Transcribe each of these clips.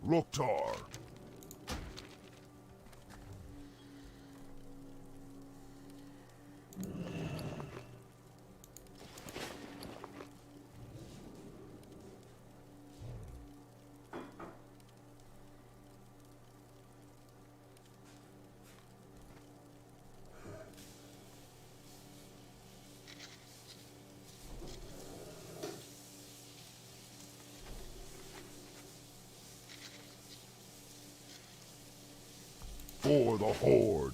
Loktar. For the Horde.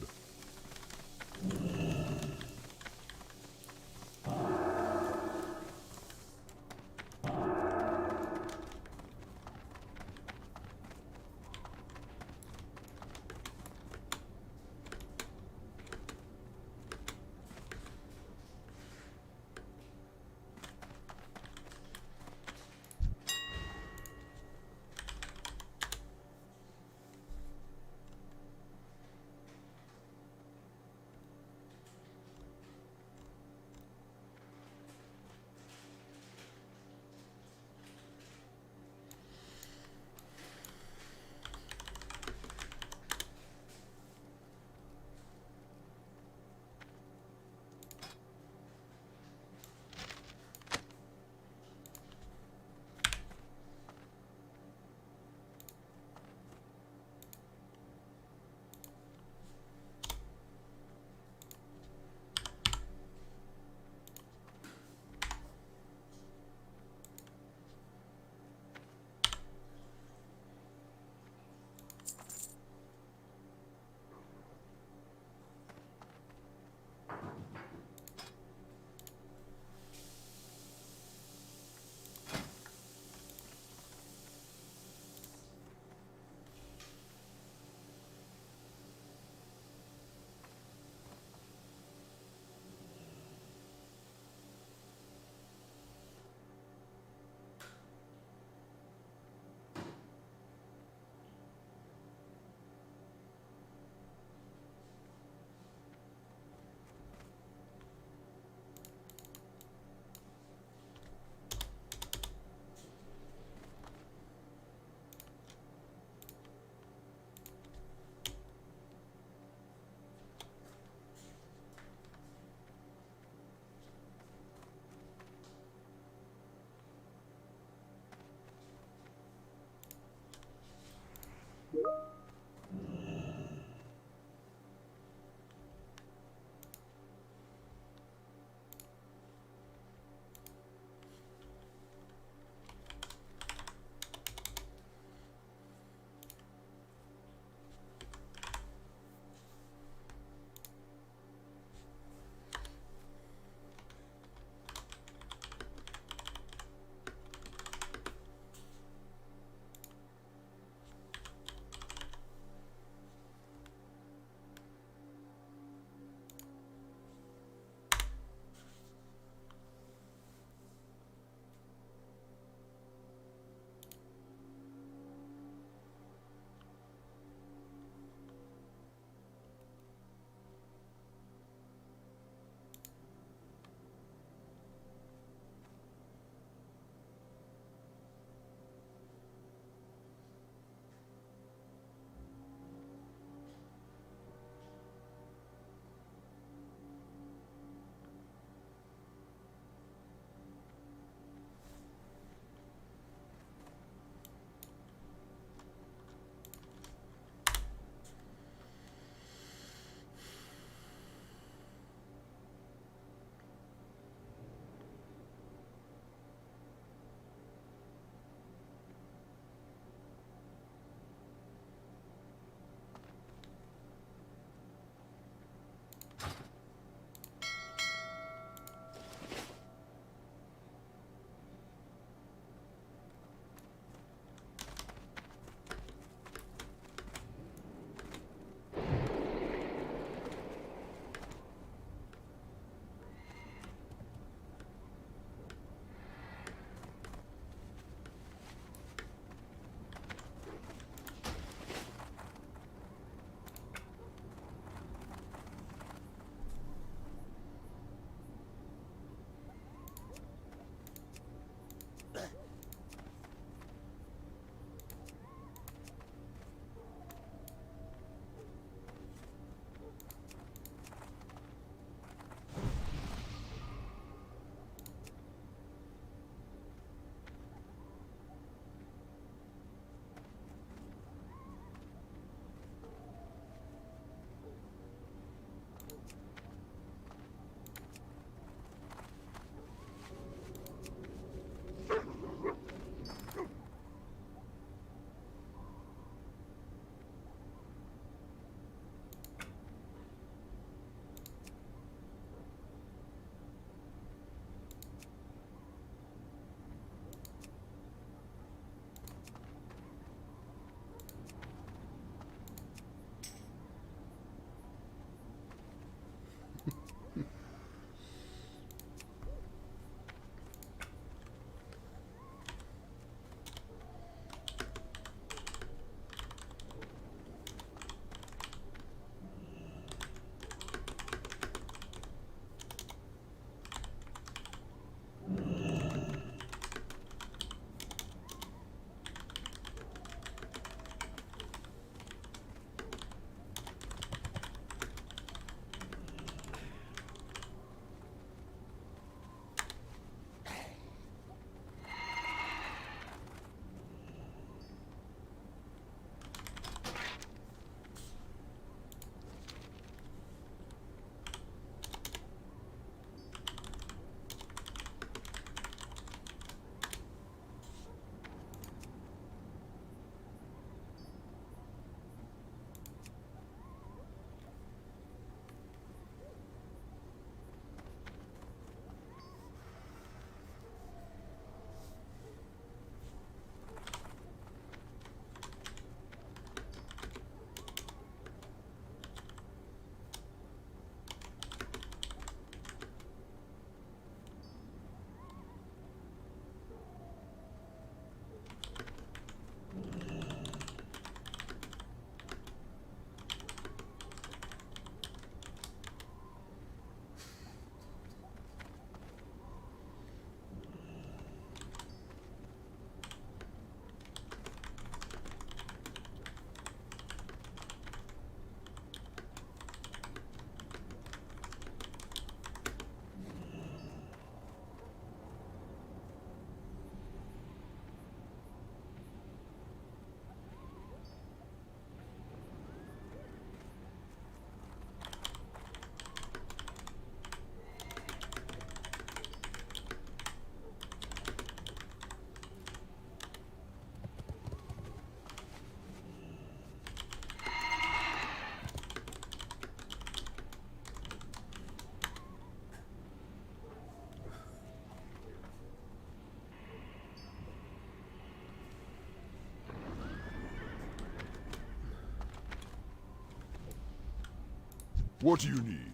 What do you need?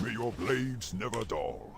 May your blades never dull.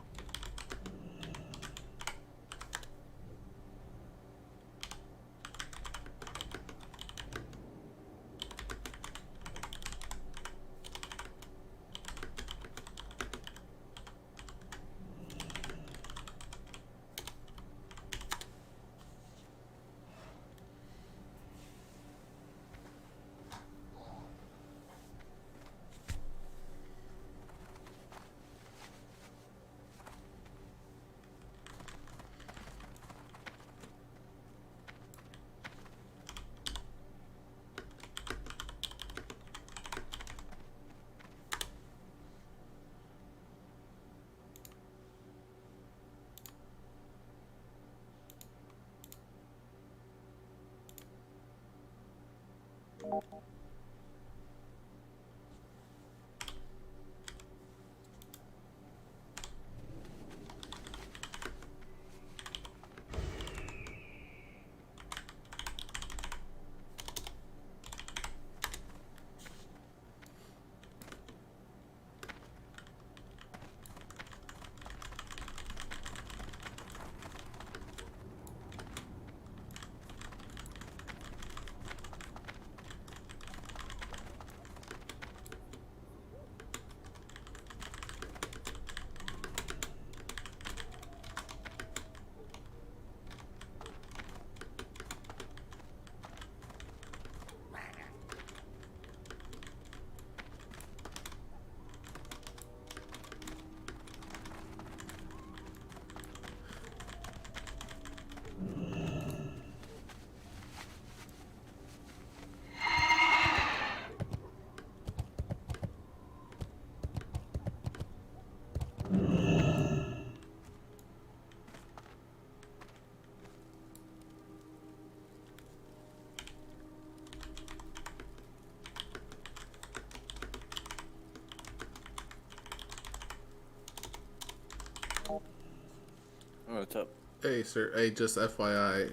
What's up? Hey, sir. Hey, just FYI.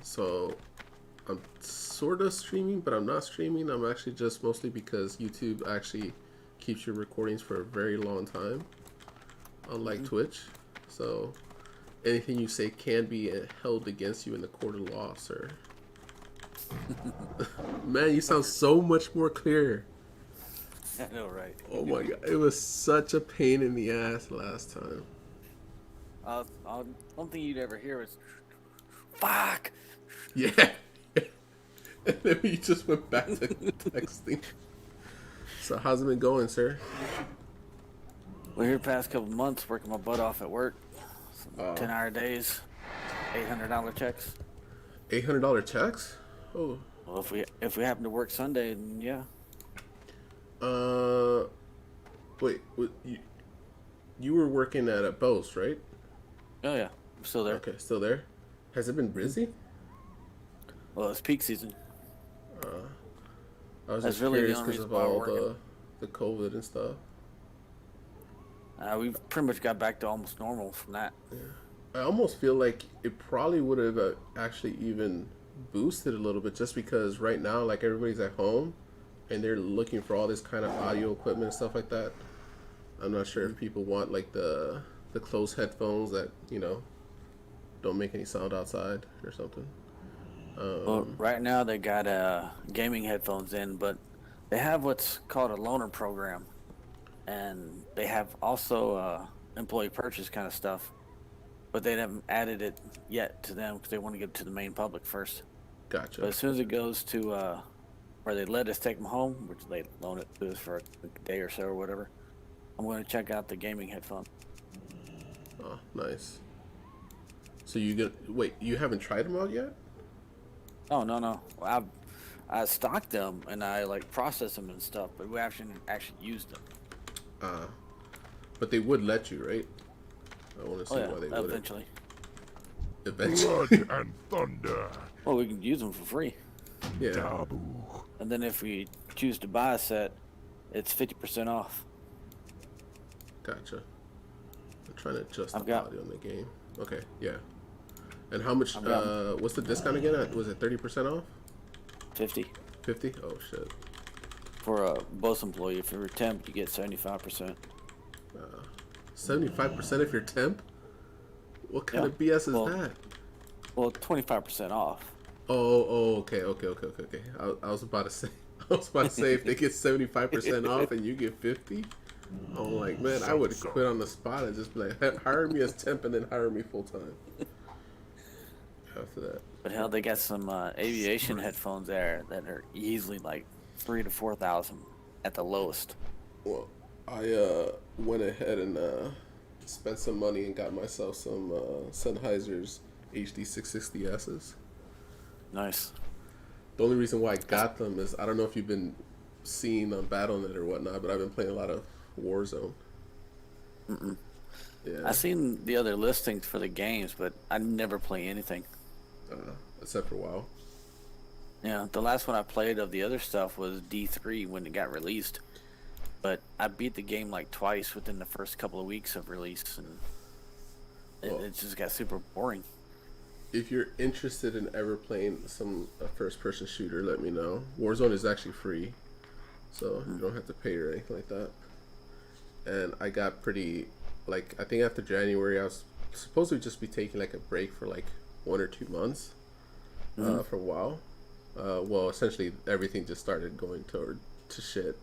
So I'm sort of streaming, but I'm not streaming. I'm actually just mostly because YouTube actually keeps your recordings for a very long time, unlike Twitch. So anything you say can be held against you in the court of law, sir. Man, you sound so much more clear. I know, right? Oh my god, it was such a pain in the ass last time. One thing you'd ever hear is, "Fuck." Yeah. And then we just went back to texting. So how's it been going, sir? We're here past couple months working my butt off at work. 10-hour days, $800 checks. $800 checks? Oh. Well, if we happen to work Sunday, then yeah. Wait, you were working at a Bose, right? Oh yeah, I'm still there. Okay, still there? Has it been busy? Well, it's peak season. I was That's just really the curious only because reason of why all we're the COVID and stuff. We've pretty much got back to almost normal from that. I almost feel like it probably would have actually even boosted a little bit, just because right now, like, everybody's at home and they're looking for all this kind of audio equipment and stuff like that. I'm not sure if people want like the closed headphones that, you know, don't make any sound outside or something. Well, right now they got gaming headphones in, but they have what's called a loaner program, and they have also employee purchase kind of stuff, but they haven't added it yet to them because they want to get it to the main public first. Gotcha. But as soon as it goes to where they let us take them home, which they loan it to us for a day or so or whatever, I'm going to check out the gaming headphone. Oh, nice. So wait, you haven't tried them out yet? Oh no. Well, I stocked them and I like processed them and stuff, but we actually used them. But they would let you, right? I want to see why they would. Eventually. Eventually. Blood and thunder. Well, we can use them for free. Yeah. Taboo. And then if we choose to buy a set, it's 50% off. Gotcha. I'm trying to adjust I've the got audio in the game. Okay, yeah. And how much? I've got What's the discount again? Was it 30% off? 50 50? Oh shit. for a boss employee. If you're a temp, you get 75%. 75% if you're temp? What kind Yeah. of BS is Well, that? well, 25% off. Okay. I was about to say, if they get 75% off and you get 50, I'm like, man, I would quit on the spot and just be like, hire me as temp and then hire me full time. After that, But hell, they got some aviation headphones there that are easily like 3 to 4,000 at the lowest. well, I went ahead and spent some money and got myself some Sennheiser's HD 660Ss. Nice. The only reason why I got them is I don't know if you've been seeing on BattleNet or whatnot, but I've been playing a lot of Warzone. Yeah, I seen the other listings for the games, but I never play anything. except for WoW. Yeah, the last one I played of the other stuff was D3 when it got released. But I beat the game like twice within the first couple of weeks of release, and it just got super boring. If you're interested in ever playing some first-person shooter, let me know. Warzone is actually free, so you don't have to pay or anything like that. And I got pretty, like, I think after January, I was supposed to just be taking like a break for like 1 or 2 months for WoW. Well, essentially everything just started going to shit.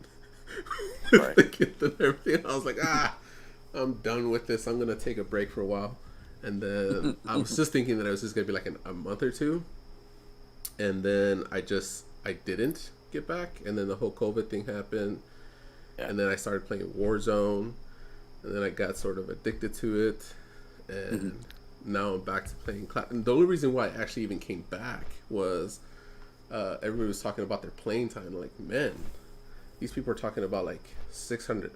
Right. And everything. I was like, I'm done with this. I'm gonna take a break for a while. And then I was just thinking that it was just gonna be like a month or two, and then I didn't get back, and then the whole COVID thing happened, and then I started playing Warzone, and then I got sort of addicted to it, and now I'm back to playing And the only reason why I actually even came back was everybody was talking about their playing time. I'm like, man, these people are talking about like 600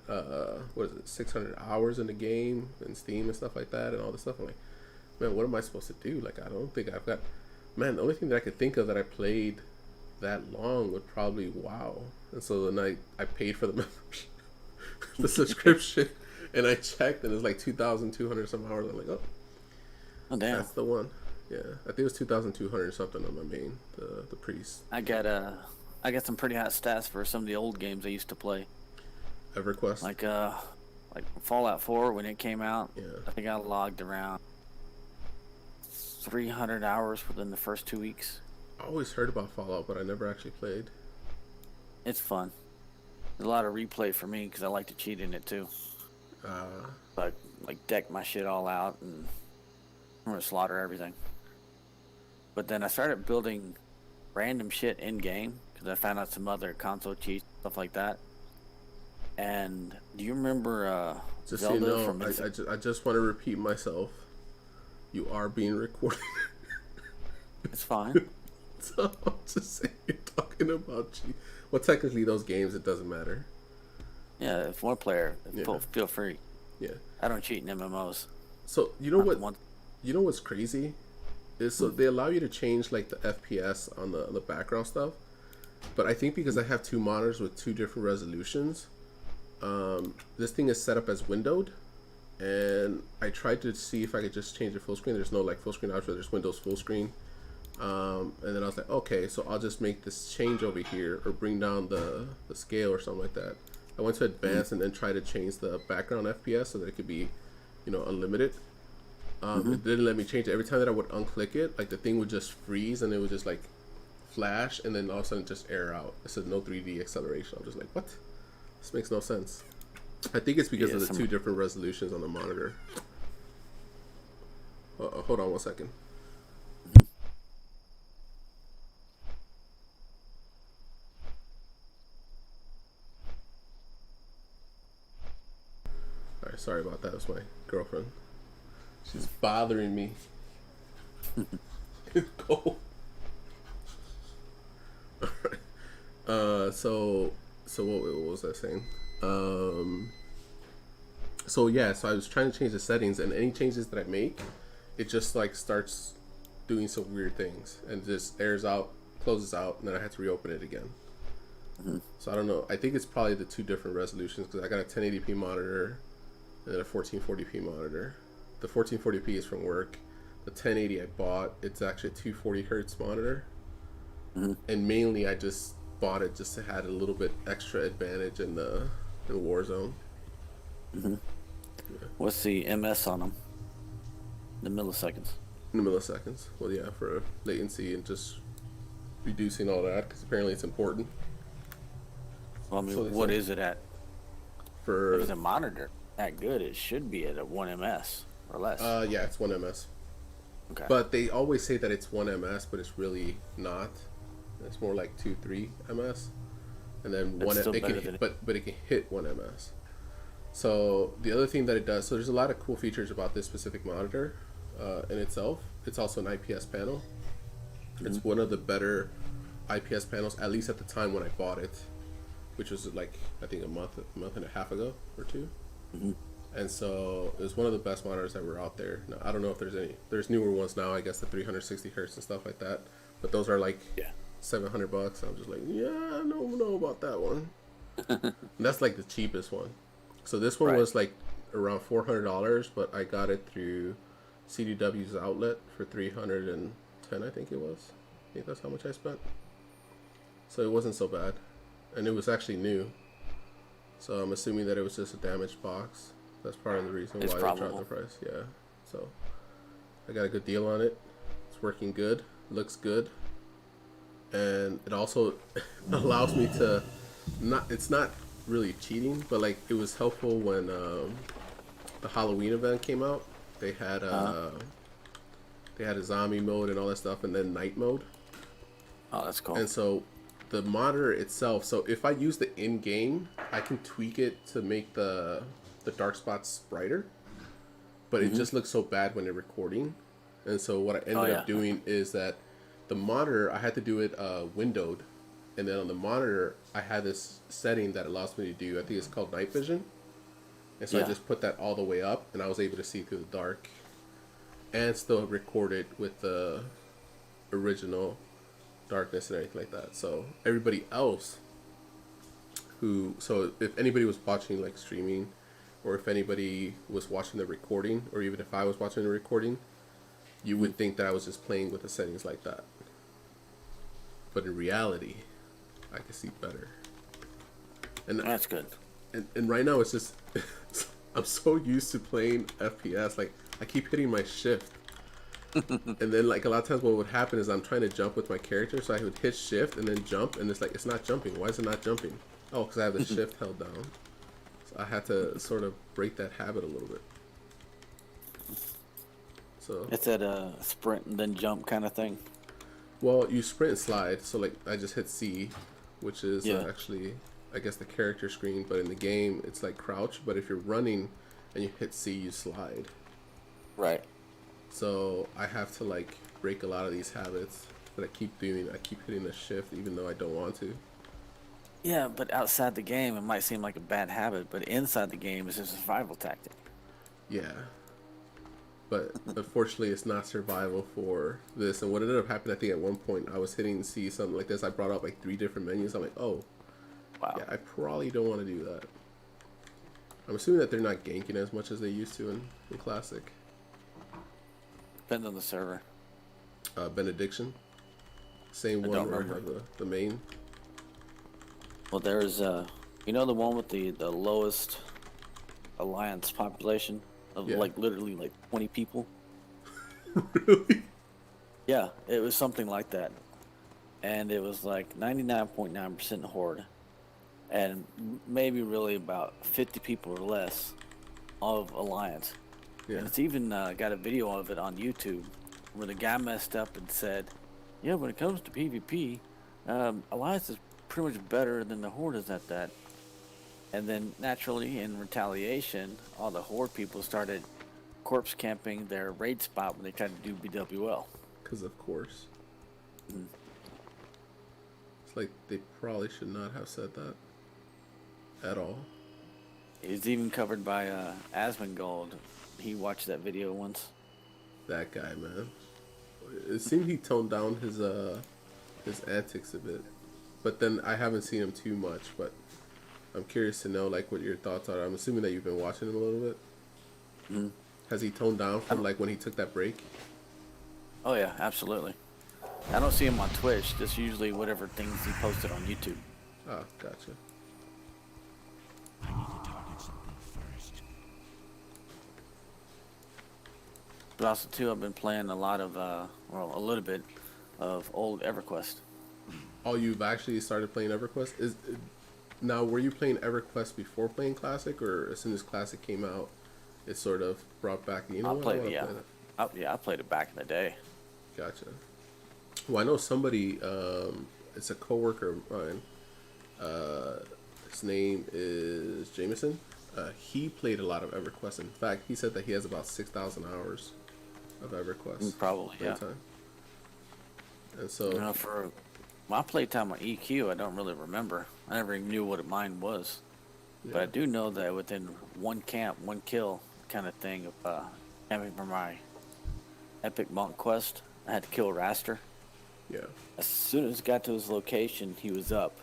600 hours in the game and Steam and stuff like that and all this stuff. I'm like, man, what am I supposed to do? Like, I don't think I've got, man, the only thing that I could think of that I played that long would probably WoW. And so then I paid for the membership, the subscription, and I checked and it's like 2,200 some hours. I'm like, Oh damn! that's the one. Yeah, I think it was 2,200 something on my main, the priest. I got some pretty hot stats for some of the old games I used to play. EverQuest. Like Fallout 4 when it came out. Yeah. I think I logged around 300 hours within the first 2 weeks. I always heard about Fallout, but I never actually played. It's fun. There's a lot of replay for me because I like to cheat in it too. But like deck my shit all out and I'm gonna slaughter everything. But then I started building random shit in game because I found out some other console cheats, stuff like that. And do you remember Just Zelda so you know, from I just want to repeat myself. You are being recorded. It's fine. So I'm just saying, you're talking about cheat. Well, technically, those games, it doesn't matter. Yeah, if one player, Yeah. feel free. Yeah. I don't cheat in MMOs. So you know Not what? the one- You know what's crazy is so they allow you to change like the FPS on the background stuff, but I think because I have 2 monitors with 2 different resolutions, this thing is set up as windowed, and I tried to see if I could just change it full screen. There's no like full screen option. There's Windows full screen, and then I was like, okay, so I'll just make this change over here or bring down the scale or something like that. I went to advanced and then tried to change the background FPS so that it could be, unlimited. It didn't let me change it. Every time that I would unclick it, like the thing would just freeze and it would just like flash and then all of a sudden just error out. It said no 3D acceleration. I'm just like, what? This makes no sense. I think it's because of the 2 different resolutions on the monitor. Hold on 1 second. Alright, sorry about that. That's my girlfriend. She's bothering me. It's cold. Alright. So what was I saying? So I was trying to change the settings, and any changes that I make, it just like starts doing some weird things and just airs out, closes out, and then I had to reopen it again. So I don't know. I think it's probably the 2 different resolutions because I got a 1080p monitor and then a 1440p monitor. The 1440p is from work. The 1080 I bought, it's actually a 240 hertz monitor, and mainly I just bought it just to have a little bit extra advantage in the Warzone. What's the MS on them? The milliseconds. In the milliseconds. Well, yeah, for latency and just reducing all that, because apparently it's important. Well, I mean, So what is it at? For If it's a monitor that good, it should be at a 1 ms or less. yeah, it's 1 ms. Okay. But they always say that it's 1 ms, but it's really not. It's more like 2-3 ms, and then That's still it better can than but it can hit 1 ms. So the other thing that it does, so there's a lot of cool features about this specific monitor in itself. It's also an IPS panel. It's one of the better IPS panels, at least at the time when I bought it, which was like I think a month and a half ago or two. And so it was one of the best monitors that were out there. Now I don't know if there's newer ones now. I guess the 360 hertz and stuff like that, but those are like $700. I'm just like, yeah, I don't know about that one. And that's like the cheapest one. So this one was like around $400, but I got it through CDW's outlet for $310. I think it was. I think that's how much I spent. So it wasn't so bad, and it was actually new. So I'm assuming that it was just a damaged box. That's part of the reason why they dropped the price. Yeah. So I got a good deal on it. It's working good. Looks good. And it also allows me to it's not really cheating, but like it was helpful when the Halloween event came out. They had a zombie mode and all that stuff, and then night mode. Oh, that's cool. And so the monitor itself, so if I use the in-game, I can tweak it to make the dark spots brighter, but it just looks so bad when they're recording. And so what I ended up doing is that the monitor, I had to do it windowed, and then on the monitor I had this setting that allows me to do, I think it's called night vision, and so I just put that all the way up, and I was able to see through the dark and still record it with the original darkness and everything like that. So everybody else so if anybody was watching like streaming, or if anybody was watching the recording, or even if I was watching the recording, you would think that I was just playing with the settings like that. But in reality, I can see better. And that's good. And right now it's just I'm so used to playing FPS, like I keep hitting my shift. And then like a lot of times what would happen is I'm trying to jump with my character, so I would hit shift and then jump, and it's like it's not jumping. Why is it not jumping? Oh, because I have the shift held down. So I had to sort of break that habit a little bit. So It's at a sprint and then jump kind of thing. well, you sprint and slide. So like I just hit C, which is actually I guess the character screen, but in the game it's like crouch. But if you're running and you hit C, you slide. Right. So I have to like break a lot of these habits that I keep doing. I keep hitting the shift even though I don't want to. Yeah, but outside the game, it might seem like a bad habit, but inside the game, it's a survival tactic. Yeah. But unfortunately, it's not survival for this. And what ended up happening, I think at one point, I was hitting C, something like this. I brought up like 3 different menus. I'm like, oh, Wow. yeah, I probably don't want to do that. I'm assuming that they're not ganking as much as they used to in Classic. Depends on the server. Benediction. Same I one don't where I remember. have the main. Well, there's, you know, the one with the lowest alliance population of like literally like 20 people. Really? Yeah, it was something like that, and it was like 99.9% horde, and maybe really about 50 people or less of alliance. Yeah. And it's even got a video of it on YouTube where the guy messed up and said, "Yeah, when it comes to PvP, alliance is pretty much better than the horde is at that." And then naturally, in retaliation, all the horde people started corpse camping their raid spot when they tried to do BWL. Because of course. It's like they probably should not have said that at all. It's even covered by Asmongold. He watched that video once. That guy, man. It seemed he toned down his antics a bit, but then I haven't seen him too much. But I'm curious to know like what your thoughts are. I'm assuming that you've been watching him a little bit. Mhm. Has he toned down I from don't- like when he took that break? Oh yeah, absolutely. I don't see him on Twitch. Just usually whatever things he posted on YouTube. Ah, gotcha. I need to target something first. But also too, I've been playing a lot of, well, a little bit of old EverQuest. Oh, you've actually started playing EverQuest? Now, were you playing EverQuest before playing Classic, or as soon as Classic came out, it sort of brought back? You know I what? I played, want to yeah, play that. I played it back in the day. Gotcha. Well, I know somebody. It's a coworker of mine. His name is Jameson. He played a lot of EverQuest. In fact, he said that he has about 6,000 hours of EverQuest. Probably, yeah. Playtime. And so, You know, for my playtime on EQ, I don't really remember. I never even knew what mine was. But I do know that within one camp, one kill kind of thing of camping for my epic monk quest, I had to kill Raster. yeah. As soon as I got to his location, he was up.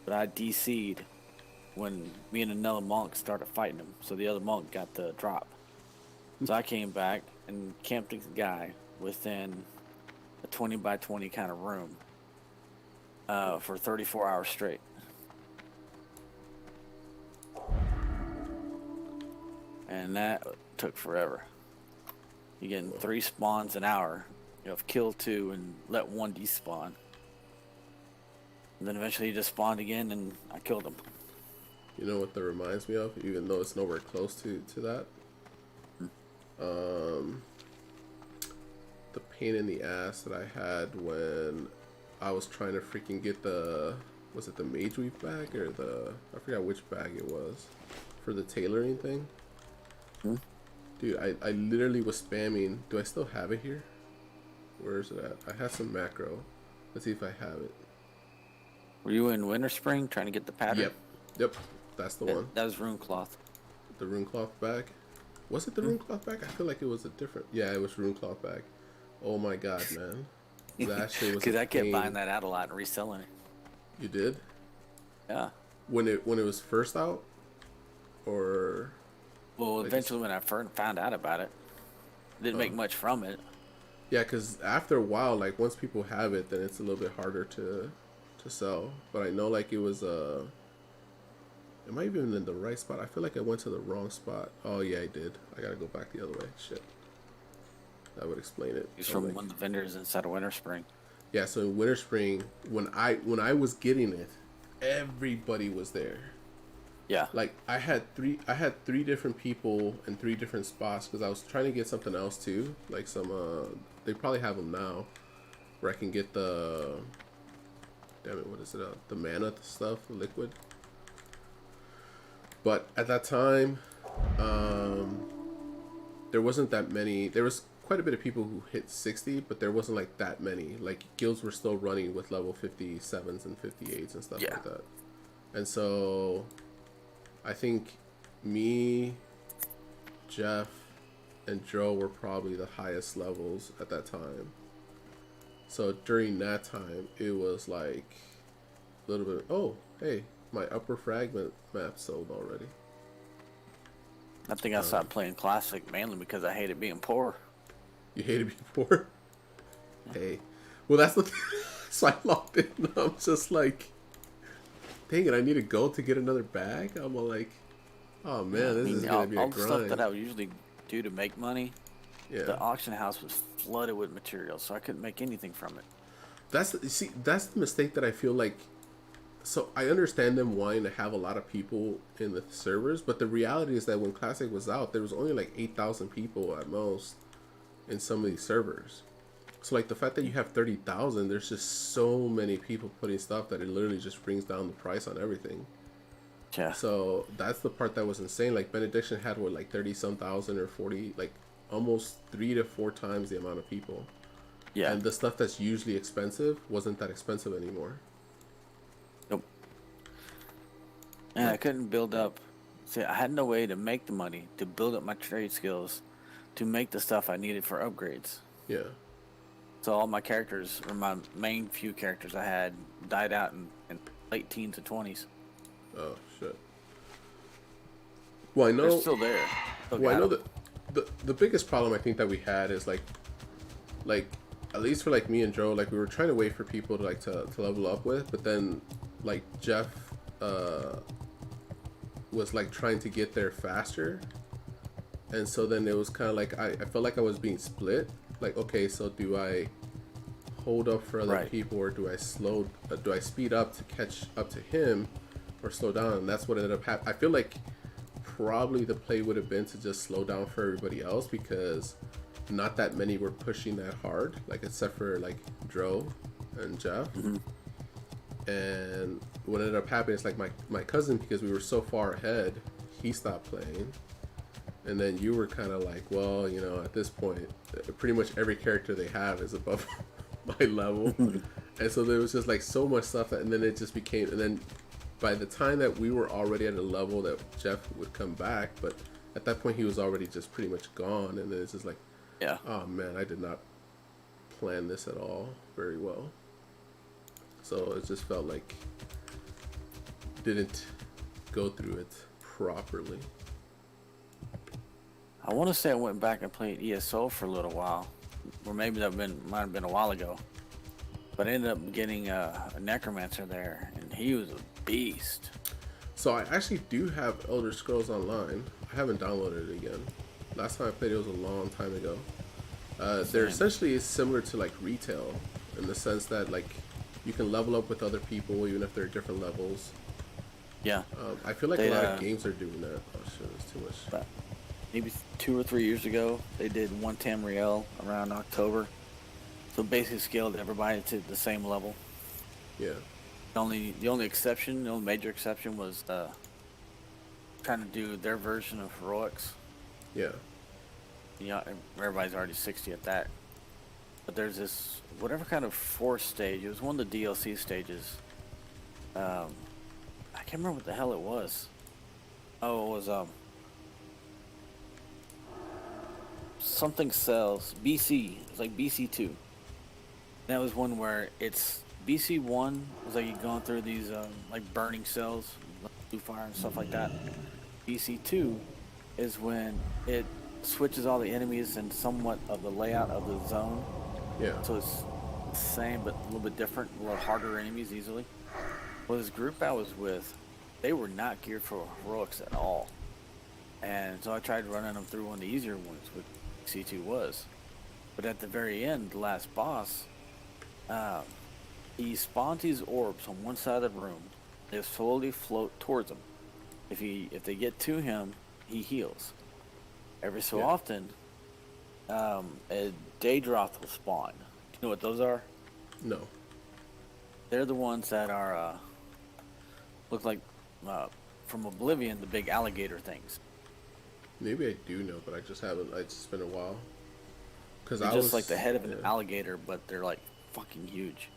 But I DC'd when me and another monk started fighting him. So the other monk got the drop. So I came back and camped this guy within a 20 by 20 kind of room for 34 hours straight. And that took forever. You're getting 3 spawns an hour. You know, kill 2 and let 1 despawn. And then eventually he just spawned again and I killed him. You know what that reminds me of, even though it's nowhere close to that? The pain in the ass that I had when I was trying to freaking get was it the Mage Weave bag or I forgot which bag it was, for the tailoring thing? Dude, I literally was spamming. Do I still have it here? Where is it at? I had some macro. Let's see if I have it. Were you in Winter Spring trying to get the pattern? Yep. That's the one. That was Rune Cloth. The rune cloth bag. Was it the rune cloth bag? I feel like it was a different. Yeah, it was rune cloth bag. Oh my god, man. That shit was. Because I kept pain. buying that out a lot and reselling it. You did? Yeah. When it was first out, or Well, like eventually when I found out about it, didn't make much from it. yeah, because after a while, like once people have it, then it's a little bit harder to sell. But I know like it was Am I even in the right spot? I feel like I went to the wrong spot. Oh yeah, I did. I gotta go back the other way. Shit. That would explain it. He's from one of the vendors inside of Winter Spring. Yeah, so in Winter Spring, when I was getting it, everybody was there. Yeah. Like I had three different people in 3 different spots because I was trying to get something else too, like some they probably have them now, where I can get the damn it, what is it? The mana stuff, the liquid. But at that time, there wasn't that many. There was quite a bit of people who hit 60, but there wasn't like that many. Like guilds were still running with level 57s and 58s and stuff like that. And so I think me, Jeff, and Joe were probably the highest levels at that time. So during that time, it was like a little bit. Oh, hey, my upper fragment map sold already. I think I stopped playing Classic mainly because I hated being poor. You hated being poor? Hey. Well, that's the thing. So I logged in and I'm just like, dang it, I need to go to get another bag? I'm all like, oh man, this is going to be a all the stuff grind. that I would usually do to make money, Yeah. the auction house was flooded with material, so I couldn't make anything from it. That's the mistake that I feel like. So I understand them wanting to have a lot of people in the servers, but the reality is that when Classic was out, there was only like 8,000 people at most in some of these servers. So like the fact that you have 30,000, there's just so many people putting stuff that it literally just brings down the price on everything. Yeah. So that's the part that was insane. Like Benediction had what, like 30-some thousand or 40, like almost 3 to 4 times the amount of people. Yeah. And the stuff that's usually expensive wasn't that expensive anymore. Nope. And I couldn't build up. See, I had no way to make the money to build up my trade skills to make the stuff I needed for upgrades. Yeah. So all my characters, or my main few characters I had, died out in late teens and 20s. Oh shit. Well, I They're know. still there. Still Well, I got know 'em. that the biggest problem I think that we had is like at least for like me and Joe, like we were trying to wait for people to like to level up with, but then like Jeff was like trying to get there faster, and so then it was kind of like I felt like I was being split. Like, okay, so do I hold up for other Right. people, or do I do I speed up to catch up to him, or slow down? And that's what ended up happening. I feel like probably the play would have been to just slow down for everybody else, because not that many were pushing that hard, like except for like Dro and Jeff. And what ended up happening is like my cousin, because we were so far ahead, he stopped playing. And then you were kind of like, well, you know, at this point, pretty much every character they have is above my level. And so there was just like so much stuff and then it just became, and then by the time that we were already at a level that Jeff would come back, but at that point he was already just pretty much gone. And then it's just like, Yeah. oh man, I did not plan this at all very well. So it just felt like didn't go through it properly. I want to say I went back and played ESO for a little while, or maybe might have been a while ago. But I ended up getting a necromancer there, and he was a beast. So I actually do have Elder Scrolls Online. I haven't downloaded it again. Last time I played it was a long time ago. They're essentially similar to like retail in the sense that like you can level up with other people even if they're different levels. Yeah. I feel like a lot of games are doing that. Oh shit, it's too much. But maybe 2 or 3 years ago, they did one Tamriel around October. So basically scaled everybody to the same level. Yeah. The only major exception was trying to do their version of heroics. Yeah. You know, everybody's already 60 at that. But there's this whatever kind of fourth stage. It was one of the DLC stages. I can't remember what the hell it was. Oh, it was something cells BC. It was like BC2. That was one where it's BC1 was like you going through these like burning cells, blue fire and stuff like that. BC2 is when it switches all the enemies and somewhat of the layout of the zone. Yeah. So it's the same but a little bit different, a little harder enemies easily. Well, this group I was with, they were not geared for heroics at all. And so I tried running them through one of the easier ones, which C2 was. But at the very end, the last boss, he spawns these orbs on one side of the room. They slowly float towards him. If they get to him, he heals. Every so often, a Daedroth will spawn. Do you know what those are? No. They're the ones that are look like from Oblivion, the big alligator things. Maybe I do know, but I just haven't. It's just been a while. Cause They're I just was like the head of an alligator, but they're like fucking huge.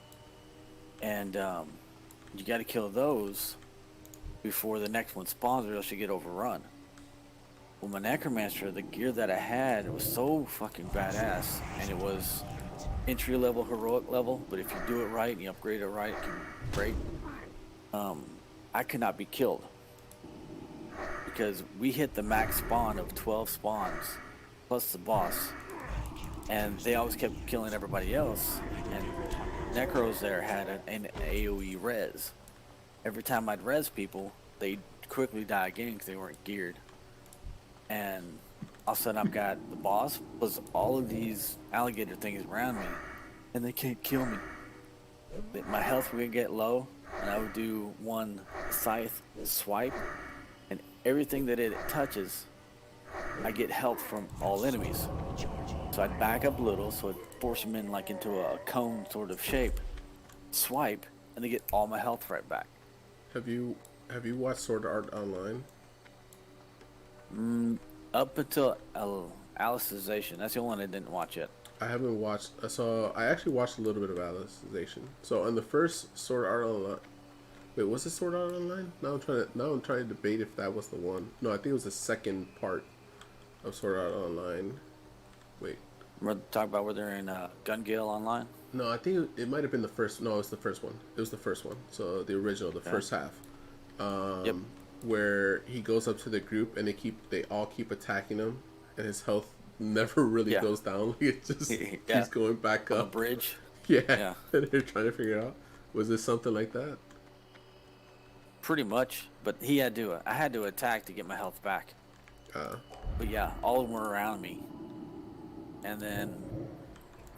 And you got to kill those before the next one spawns, or else you get overrun. Well, my necromancer, the gear that I had, it was so fucking badass, and it was entry level, heroic level. But if you do it right and you upgrade it right, it can be great. I could not be killed because we hit the max spawn of 12 spawns plus the boss, and they always kept killing everybody else. And Necros there had an AoE res. Every time I'd res people, they'd quickly die again because they weren't geared. And all of a sudden I've got the boss plus all of these alligator things around me, and they can't kill me. My health would get low, and I would do one scythe swipe, and everything that it touches, I get health from all enemies. So I'd back up a little, so I'd force them in like into a cone sort of shape, swipe, and they get all my health right back. Have you watched Sword Art Online? Up until Alicization. That's the only one I didn't watch yet. I haven't watched. I actually watched a little bit of Alicization. So on the first Sword Art Online, wait, was it Sword Art Online? Now I'm trying to debate if that was the one. No, I think it was the second part of Sword Art Online. Wait. We're talking about where they're in Gun Gale Online. No, I think it might have been the first. No, it was the first one. It was the first one. So the original, the first half. Yep. where he goes up to the group and they all keep attacking him, and his health never really Yeah. goes down. Like, it just Yeah. keeps going back On the up. bridge. Yeah. Yeah. And they're trying to figure it out. Was this something like that? Pretty much, but I had to attack to get my health back. Uh, But yeah, all of them were around me. And then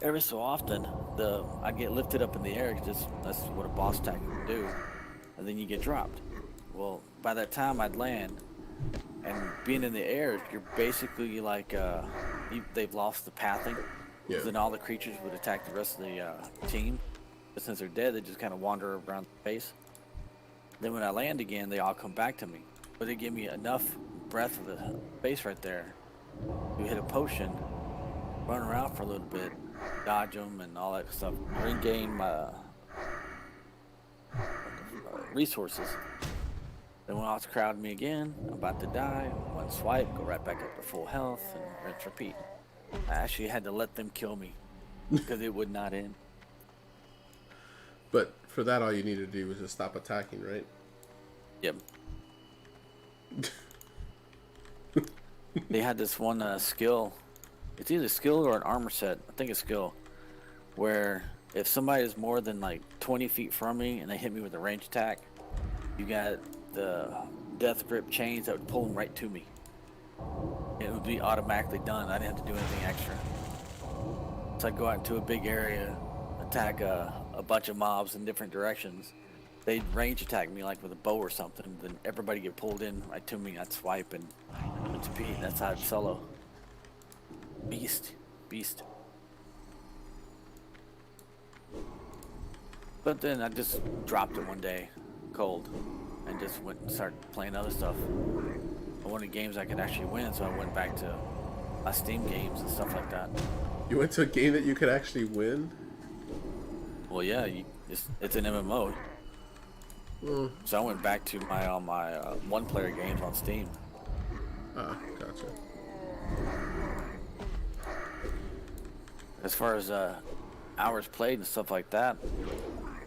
every so often, I get lifted up in the air because that's what a boss attack would do. And then you get dropped. Well, by that time I'd land, and being in the air, you're basically like they've lost the pathing. Yeah. Then all the creatures would attack the rest of the team. But since they're dead, they just kind of wander around the space. Then when I land again, they all come back to me. But they give me enough breath of the space right there. You hit a potion, run around for a little bit, dodge them and all that stuff, regain my resources. Then when all crowd me again, I'm about to die. One swipe, go right back up to full health, and rinse repeat. I actually had to let them kill me because it would not end. but for that, all you need to do was just stop attacking, right? Yep. They had this one skill. It's either skill or an armor set. I think it's skill. Where if somebody is more than like 20 feet from me and they hit me with a range attack, you got the death grip chains that would pull them right to me. It would be automatically done. I didn't have to do anything extra. So I'd go out into a big area, attack a bunch of mobs in different directions. They'd range attack me like with a bow or something. Then everybody get pulled in right to me. I'd swipe and repeat. That's how I'd solo. Beast. But then I just dropped it one day, cold, and just went and started playing other stuff. I wanted games I could actually win, so I went back to my Steam games and stuff like that. You went to a game that you could actually win? Well, yeah, it's an MMO. So I went back to my one-player games on Steam. Ah, gotcha. As far as hours played and stuff like that,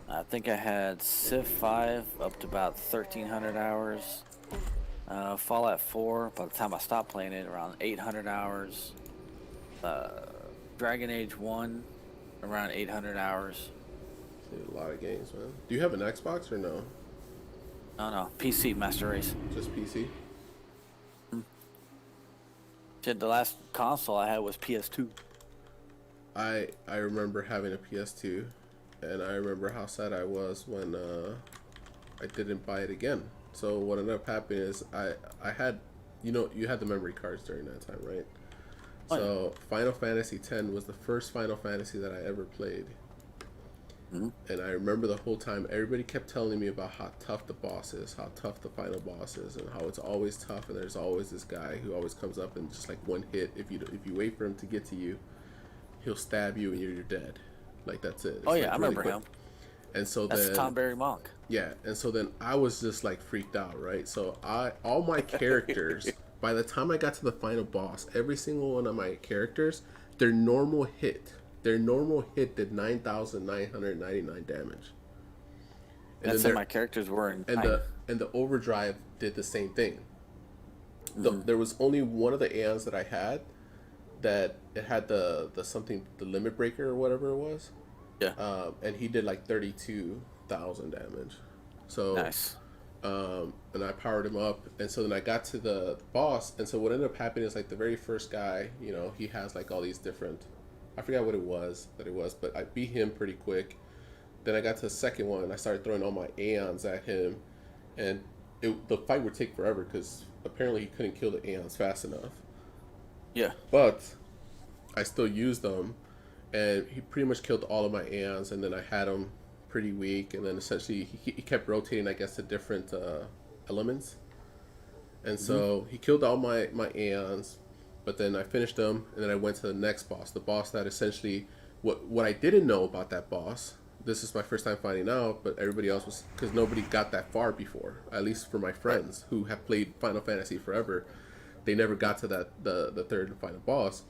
I think I had Civ 5 up to about 1,300 hours. Fallout 4, by the time I stopped playing it, around 800 hours. Dragon Age 1, around 800 hours. Dude, a lot of games, man. Do you have an Xbox or no? No, PC Master Race. Just PC? Shit, the last console I had was PS2. I remember having a PS2, and I remember how sad I was when I didn't buy it again. So what ended up happening is I had, you had the memory cards during that time, right? Oh, So Final Fantasy X was the first Final Fantasy that I ever played. And I remember the whole time everybody kept telling me about how tough the boss is, how tough the final boss is, and how it's always tough, and there's always this guy who always comes up and just like one hit, if you wait for him to get to you, he'll stab you and you're dead. Like, that's it. It's Oh, yeah, like I really remember quick. him. And so That's then Tom Berry Monk. yeah, and so then I was just like freaked out, right? So all my characters, by the time I got to the final boss, every single one of my characters, their normal hit did 9,999 damage. And That's then how my characters were in and the overdrive did the same thing. There was only one of the aeons that I had that it had the limit breaker or whatever it was. Yeah. And he did like 32,000 damage. So Nice. and I powered him up, and so then I got to the boss, and so what ended up happening is like the very first guy, he has like all these different, I forgot what it was, but I beat him pretty quick. Then I got to the second one, and I started throwing all my aeons at him, and the fight would take forever because apparently he couldn't kill the aeons fast enough. Yeah. But I still used them, and he pretty much killed all of my aeons, and then I had him pretty weak, and then essentially he kept rotating, I guess, to different elements. And so he killed all my aeons, but then I finished him, and then I went to the next boss, the boss that essentially, what I didn't know about that boss, this is my first time finding out, but everybody else was, because nobody got that far before, at least for my friends who have played Final Fantasy forever, they never got to the third and final boss.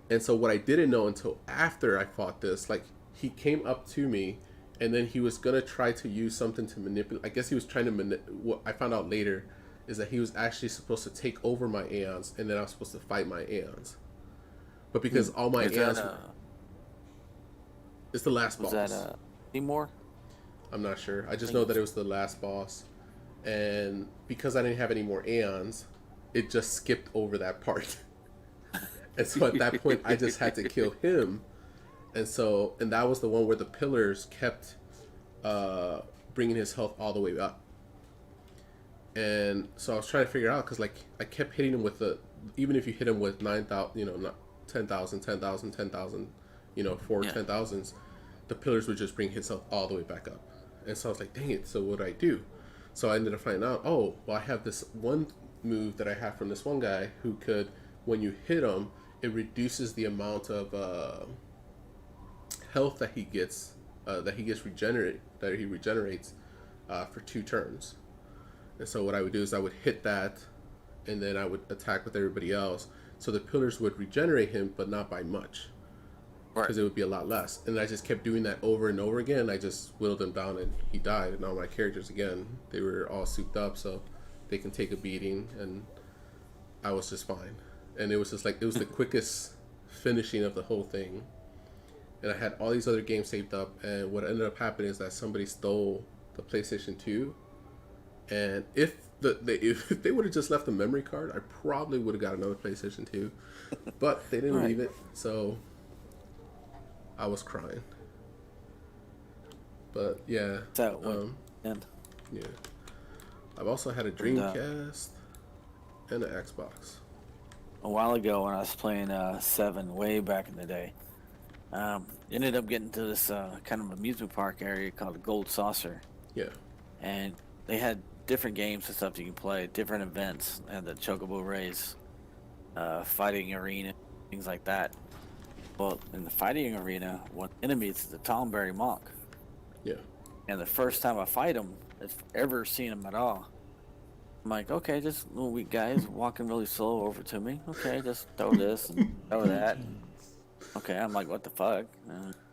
And so what I didn't know until after I fought this, like, he came up to me and then he was gonna try to use something to manipulate. I guess he was trying to what I found out later is that he was actually supposed to take over my Aeons, and then I was supposed to fight my Aeons. But because all my Aeons, it's the last boss. Was that Seymour? I'm not sure. I just know that it was the last boss, and because I didn't have any more Aeons, it just skipped over that part. And so at that point, I just had to kill him. And that was the one where the pillars kept bringing his health all the way up. And so I was trying to figure out, because like I kept hitting him with even if you hit him with 9,000, not 10,000, 10,000, 10,000, 10,000s, the pillars would just bring his health all the way back up. And so I was like, dang it, so what do I do? So I ended up finding out, oh, well, I have this one move that I have from this one guy who could, when you hit him, it reduces the amount of health that he gets regenerates for 2 turns. And so what I would do is I would hit that, and then I would attack with everybody else. So the pillars would regenerate him, but not by much, because it would be a lot less. And I just kept doing that over and over again. I just whittled him down, and he died. And all my characters, again, they were all souped up, so they can take a beating, and I was just fine. And it was just like, it was the quickest finishing of the whole thing. And I had all these other games saved up, and what ended up happening is that somebody stole the PlayStation 2. And if they would have just left the memory card, I probably would have got another PlayStation 2. But they didn't leave it, so I was crying. But yeah, yeah. I've also had a Dreamcast and an Xbox. A while ago, when I was playing 7, way back in the day, ended up getting to this kind of amusement park area called the Gold Saucer. Yeah. And they had different games and stuff you can play, different events, and the Chocobo race, fighting arena, things like that. Well, in the fighting arena, one enemy is the Tomberry Monk. Yeah. And the first time I fight him, if ever seen him at all, I'm like, okay, just little weak guys walking really slow over to me. Okay, just throw this and throw that. Okay, I'm like, what the fuck?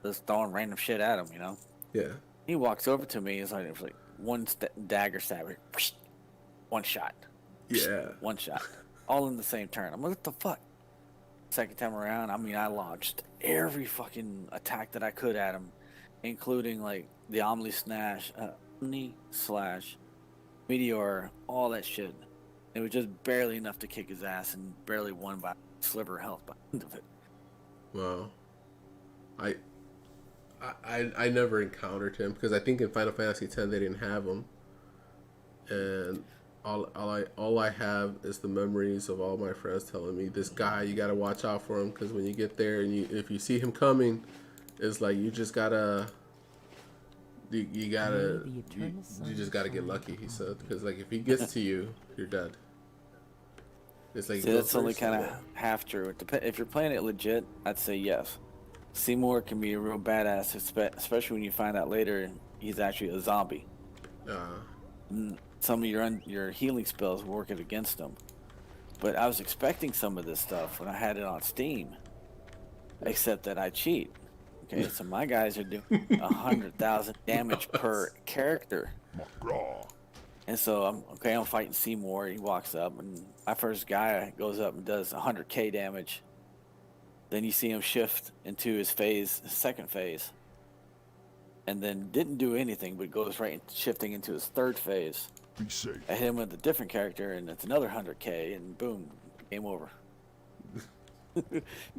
Just throwing random shit at him, Yeah. He walks over to me. It's like one dagger stab, one shot. Yeah. One shot. All in the same turn. I'm like, what the fuck? Second time around, I launched every fucking attack that I could at him, including like the Omni Slash, Meteor, all that shit. It was just barely enough to kick his ass, and barely won by a sliver of health by the end of it. Wow. I never encountered him, because I think in Final Fantasy X they didn't have him, and all I have is the memories of all my friends telling me, this guy, you gotta watch out for him, because when you get there and if you see him coming, it's like you just gotta you just gotta get lucky, he said, because like if he gets to you, you're dead. It's like, see, that's only kind of half true. If you're playing it legit, I'd say yes. Seymour can be a real badass, especially when you find out later he's actually a zombie. Some of your healing spells work it against him. But I was expecting some of this stuff when I had it on Steam, except that I cheat. Okay, so my guys are doing 100,000 damage per character. And so I'm fighting Seymour. He walks up, and my first guy goes up and does 100k damage. Then you see him shift into his second phase, and then didn't do anything, but goes right shifting into his third phase. Be safe. I hit him with a different character, and it's another 100k, and boom, game over.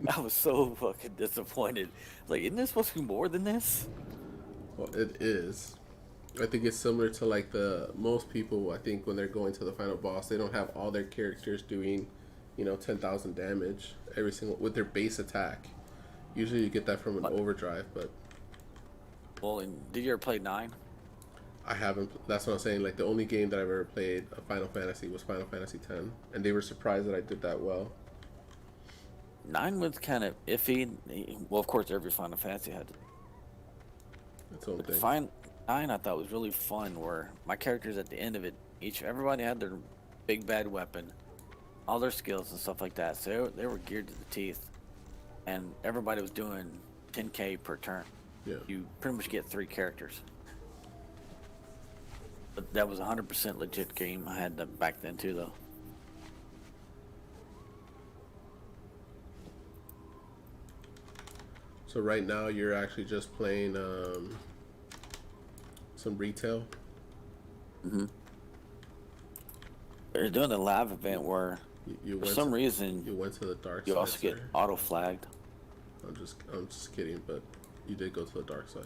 I was so fucking disappointed. Like, isn't this supposed to be more than this? Well, it is. I think it's similar to like most people, I think, when they're going to the final boss, they don't have all their characters doing, 10,000 damage every single with their base attack. Usually you get that from an overdrive, but. Well, and did you ever play 9? I haven't. That's what I'm saying. Like, the only game that I've ever played of Final Fantasy was Final Fantasy X, and they were surprised that I did that well. 9 was kind of iffy. Well, of course, every Final Fantasy had to. Its own thing. 9 I thought was really fun, where my characters at the end of it, everybody had their big bad weapon, all their skills and stuff like that. So they were geared to the teeth, and everybody was doing 10k per turn. Yeah. You pretty much get 3 characters. But that was a 100% legit game. I had that back then too, though. So right now you're actually just playing some retail. They're doing a live event where, You for went some to, reason, you went to the dark you side. also get sir. auto flagged. I'm just kidding, but you did go to the dark side.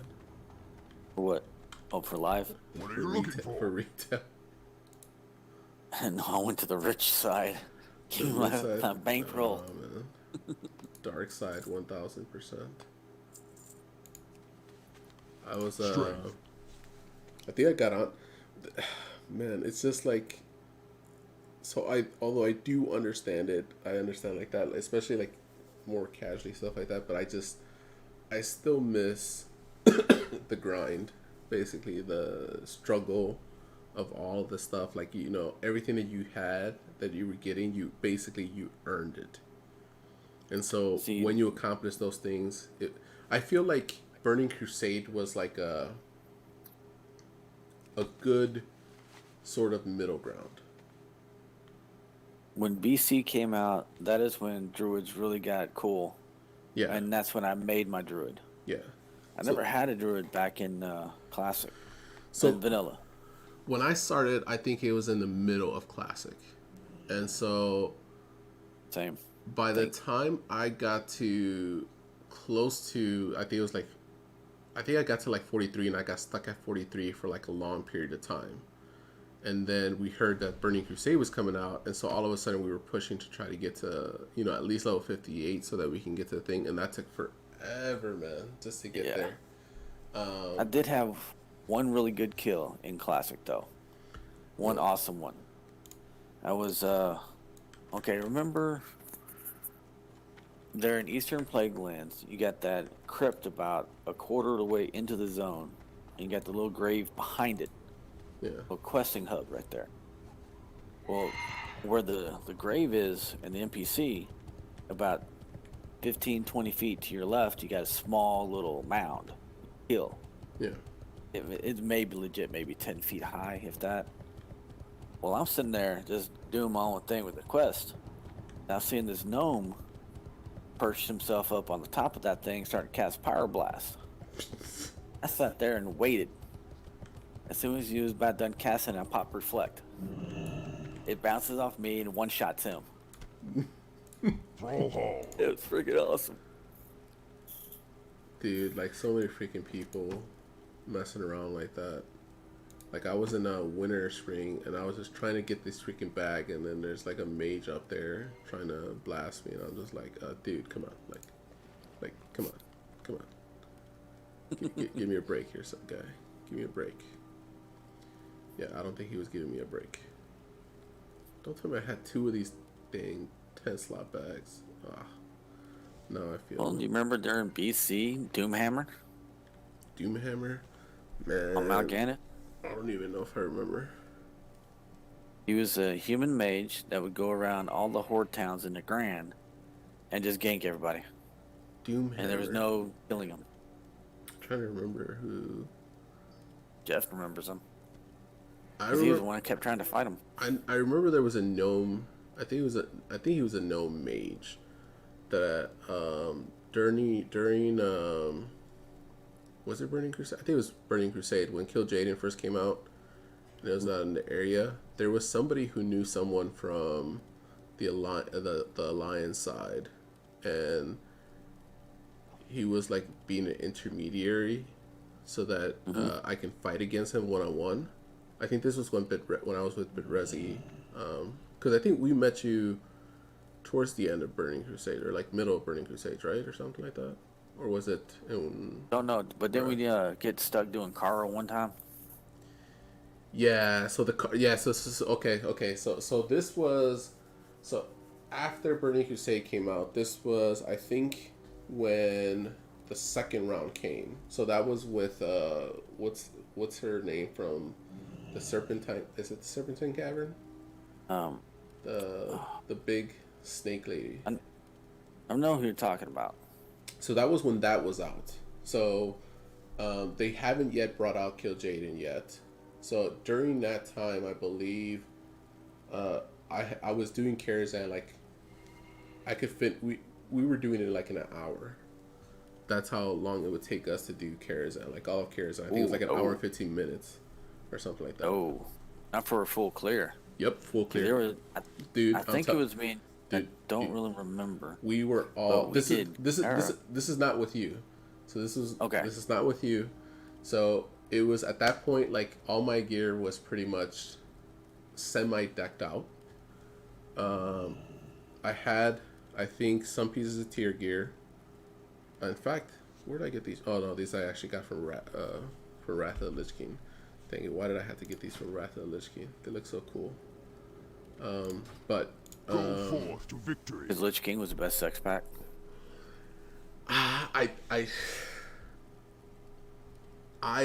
For what? Oh, for live? What are For you looking retail, for? for retail. And I went to the rich side. Give me Rich my bankroll. Oh, man. Dark side, 1000%. I was Strength. I think I got on. Man, it's just like. So although I do understand it, I understand like that, especially like more casually stuff like that. But I still miss the grind, basically the struggle of all the stuff. Like everything that you had that you were getting, you earned it. And so See, when you accomplish those things, I feel like Burning Crusade was like a good sort of middle ground. when BC came out, that is when druids really got cool. Yeah. And that's when I made my druid. Yeah. I So- never had a druid back in Classic. So In Vanilla. when I started, I think it was in the middle of Classic. And so Same. by the time I got to close to, I think I got to like 43 and I got stuck at 43 for like a long period of time. And then we heard that Burning Crusade was coming out, and so all of a sudden we were pushing to try to get to, at least level 58 so that we can get to the thing, and that took forever, man, just to get Yeah. there. I did have one really good kill in Classic, though. One awesome one. I was, okay, remember there in Eastern Plaguelands, you got that crypt about a quarter of the way into the zone, and you got the little grave behind it. Yeah. A questing hub right there. Well, where the grave is and the NPC, about 15, 20 feet to your left, you got a small little mound, hill. Yeah. It may be legit, maybe 10 feet high, if that. Well, I'm sitting there just doing my own thing with the quest. And I'm seeing this gnome perch himself up on the top of that thing, starting to cast Power Blast. I sat there and waited. As soon as he was about done casting, I pop Reflect. It bounces off me and one-shots him. Brawl Hall. It was freaking awesome. Dude, like so many freaking people messing around like that. Like I was in a winter spring and I was just trying to get this freaking bag, and then there's like a mage up there trying to blast me, and I'm just like, dude, come on, like, come on. Give me a break here, some guy. Give me a break. Yeah, I don't think he was giving me a break. Don't tell me I had 2 of these dang 10 slot bags. Now I feel. Well, do you remember during BC, Doomhammer Doomhammer? Man. on Mount Gannett? I don't even know if I remember. He was a human mage that would go around all the horde towns in the Grand and just gank everybody. Doomhammer. And there was no killing him. I'm trying to remember who. Jeff remembers him. I 'Cause he was the remember. one that kept trying to fight him. I remember there was a gnome. I think he was a gnome mage. That during was it Burning Crusade? I think it was Burning Crusade when Kill Jaden first came out. And it was not in the area. There was somebody who knew someone from the Alliance side, and he was like being an intermediary so that I can fight against him one-on-one. I think this was when I was with Bitrezi, because I think we met you towards the end of Burning Crusade, or like middle of Burning Crusade, right, or something like that, or was it in? Don't know, but then we get stuck doing Kara one time. Yeah. So okay. So this was after Burning Crusade came out. This was, I think, when the second round came. So that was with what's her name from the Serpentine? Is it the Serpentine Cavern? The big snake lady. I know who you're talking about. So that was when that was out. So They haven't yet brought out Kill Jaden yet. So during that time, I believe I was doing Karazhan like I could fit. We were doing it like in an hour. That's how long it would take us to do Karazhan, like all of Karazhan. I think it was like an hour and 15 minutes or something like that. Oh, not for a full clear. Yep, full clear. There was, Dude, I think it was me. Dude, I don't really remember. We were all. But This we is did. this is not with you. So this is Okay. This is not with you. So it was at that point like all my gear was pretty much semi decked out. I had, I think, some pieces of tier gear. In fact, where did I get these? Oh no, these I actually got from Wrath of the Lich King. Dang it, why did I have to get these from Wrath of the Lich King? They look so cool. But Go forth to victory. Because Lich King was the best sex pack. I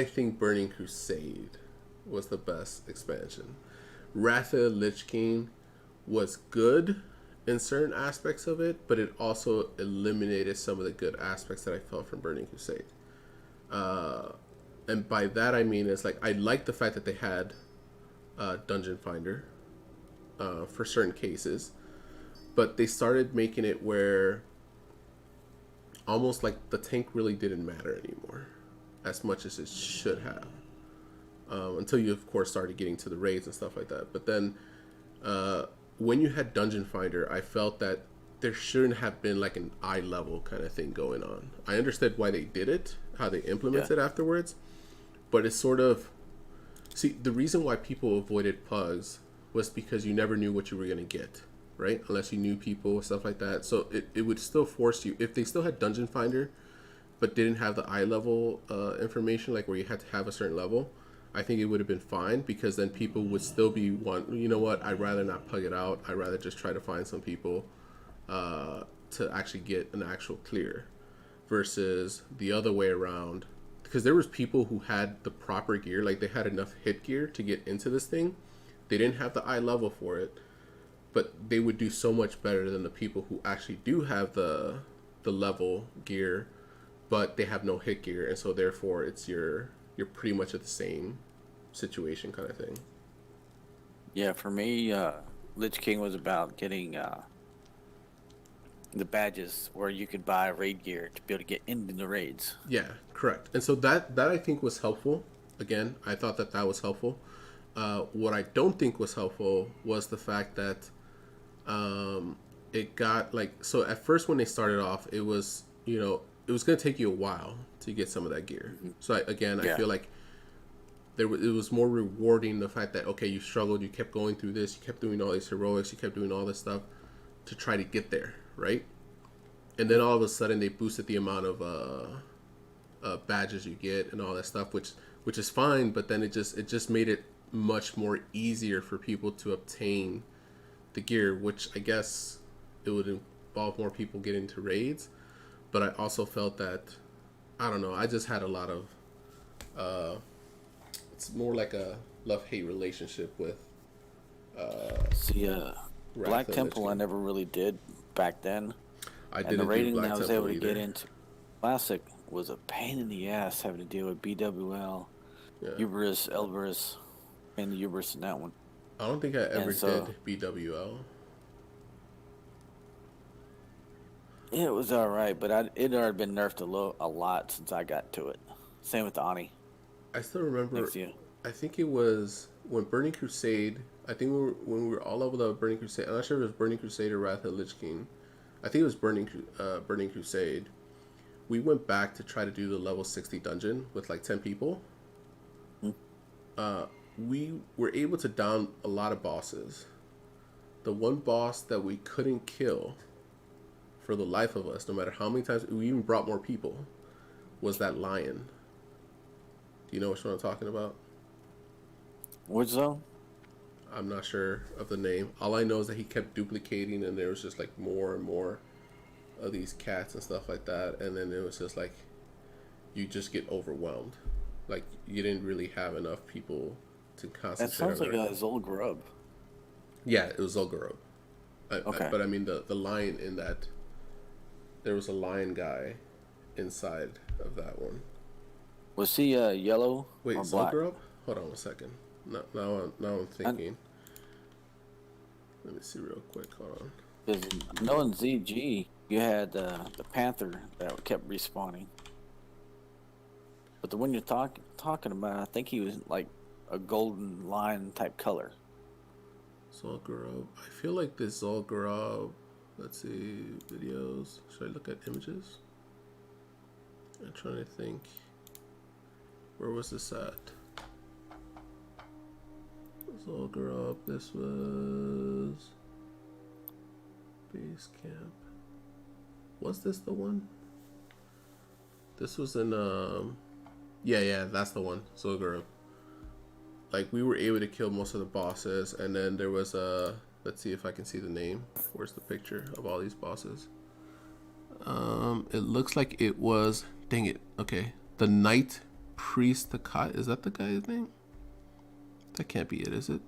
think Burning Crusade was the best expansion. Wrath of the Lich King was good in certain aspects of it, but it also eliminated some of the good aspects that I felt from Burning Crusade. And by that I mean it's like I like the fact that they had Dungeon Finder for certain cases, but they started making it where almost like the tank really didn't matter anymore as much as it should have, until you of course started getting to the raids and stuff like that. But then when you had Dungeon Finder, I felt that there shouldn't have been like an eye level kind of thing going on. I understood why they did it, how they implemented it afterwards, but it's sort of, see, the reason why people avoided pugs was because you never knew what you were going to get, right? Unless you knew people, stuff like that. So it would still force you, if they still had Dungeon Finder but didn't have the eye level information, like where you had to have a certain level, I think it would have been fine, because then people would still be you know what, I'd rather not pug it out. I'd rather just try to find some people to actually get an actual clear, versus the other way around. Because there was people who had the proper gear, like they had enough hit gear to get into this thing. They didn't have the eye level for it, but they would do so much better than the people who actually do have the level gear, but they have no hit gear, and so therefore it's you're pretty much at the same situation kind of thing. Yeah, for me, Lich King was about getting the badges where you could buy raid gear to be able to get into the raids. Yeah, correct. And so that I think was helpful. Again, I thought that was helpful. What I don't think was helpful was the fact that it got like, so at first when they started off, it was, you know, it was going to take you a while to get some of that gear. So I feel like it was more rewarding, the fact that, okay, you struggled, you kept going through this, you kept doing all these heroics, you kept doing all this stuff to try to get there, right? And then all of a sudden they boosted the amount of badges you get and all that stuff, which is fine, but then it just made it much more easier for people to obtain the gear, which I guess it would involve more people getting to raids. But I also felt that, I don't know, I just had a lot of it's more like a love-hate relationship with Black Temple I never really did back then. I And the rating I was able to get into Classic was a pain in the ass, having to deal with BWL, Uberus, Elberus, and the Uberus in that one. I don't think I ever did BWL. Yeah, it was alright, but it had been nerfed a lot since I got to it. Same with the Ani. I still remember, Next year. I think it was when Burning Crusade, I think when we were all leveled up Burning Crusade, I'm not sure if it was Burning Crusade or Wrath of the Lich King. I think it was Burning Crusade. We went back to try to do the level 60 dungeon with like 10 people. We were able to down a lot of bosses. The one boss that we couldn't kill for the life of us, no matter how many times we even brought more people, was that lion. Do you know which one I'm talking about? Which zone? I'm not sure of the name. All I know is that he kept duplicating, and there was just like more and more of these cats and stuff like that, and then it was just like you just get overwhelmed. Like you didn't really have enough people to concentrate. That sounds like a Zolgrub. Yeah, it was Zolgarov. Okay. But I mean the lion in that, there was a lion guy inside of that one. Was he yellow Wait, or black? Zolgrub? Hold on one second. Now I'm thinking. Let me see real quick. Hold on. Because knowing ZG, you had the Panther that kept respawning. But the one you're talking about, I think he was like a golden line type color. Zolgrub. I feel like this Zolgrub. Let's see videos. Should I look at images? I'm trying to think. Where was this at? Zolgrub. This was base camp. Was this the one? This was in yeah, that's the one. Zolgrub. Like, we were able to kill most of the bosses, and then there was a, let's see if I can see the name. Where's the picture of all these bosses? It looks like it was, dang it, okay, the Knight Priest Takai. Is that the guy's name? That can't be it, is it?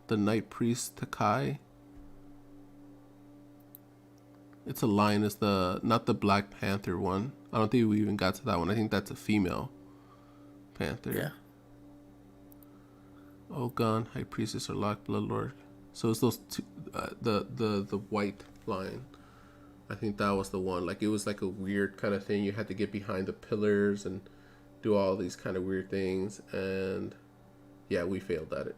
The Knight Priest Takai. It's a lion. It's the, not the Black Panther one. I don't think we even got to that one. I think that's a female panther. Yeah. Ogon, High Priestess, or Lock Blood Lord. So it's those two, the white lion. I think that was the one. Like, it was like a weird kind of thing. You had to get behind the pillars and do all these kind of weird things. And yeah, we failed at it.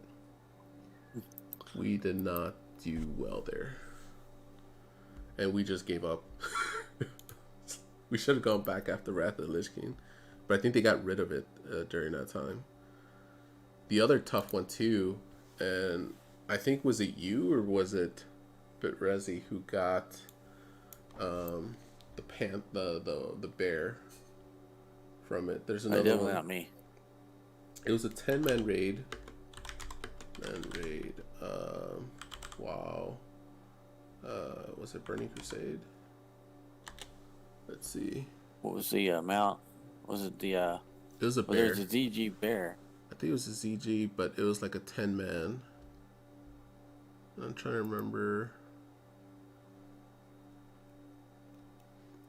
We did not do well there. And we just gave up. We should have gone back after Wrath of the Lich King. But I think they got rid of it during that time. The other tough one too, and I think, was it you or was it Bitrezi who got the bear from it? There's another Definitely one. not me. It was a 10-man raid. Wow. Was it Burning Crusade? Let's see. What was the amount? Was it the It was a well, bear. there's a ZG bear. I think it was a ZG, but it was like a 10-man. I'm trying to remember.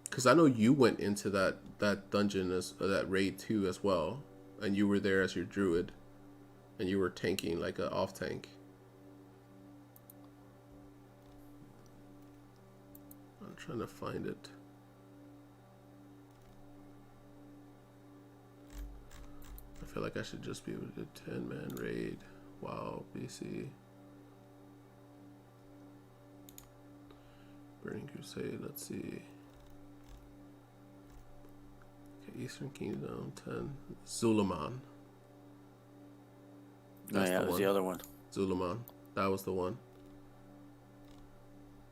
Because I know you went into that dungeon, that raid too as well. And you were there as your druid. And you were tanking like an off tank. I'm trying to find it. I feel like I should just be able to do 10-man raid. Wow, BC. Burning Crusade, let's see. Okay, Eastern Kingdom, 10. Zulaman. No, yeah, that was the other one. Zulaman. That was the one.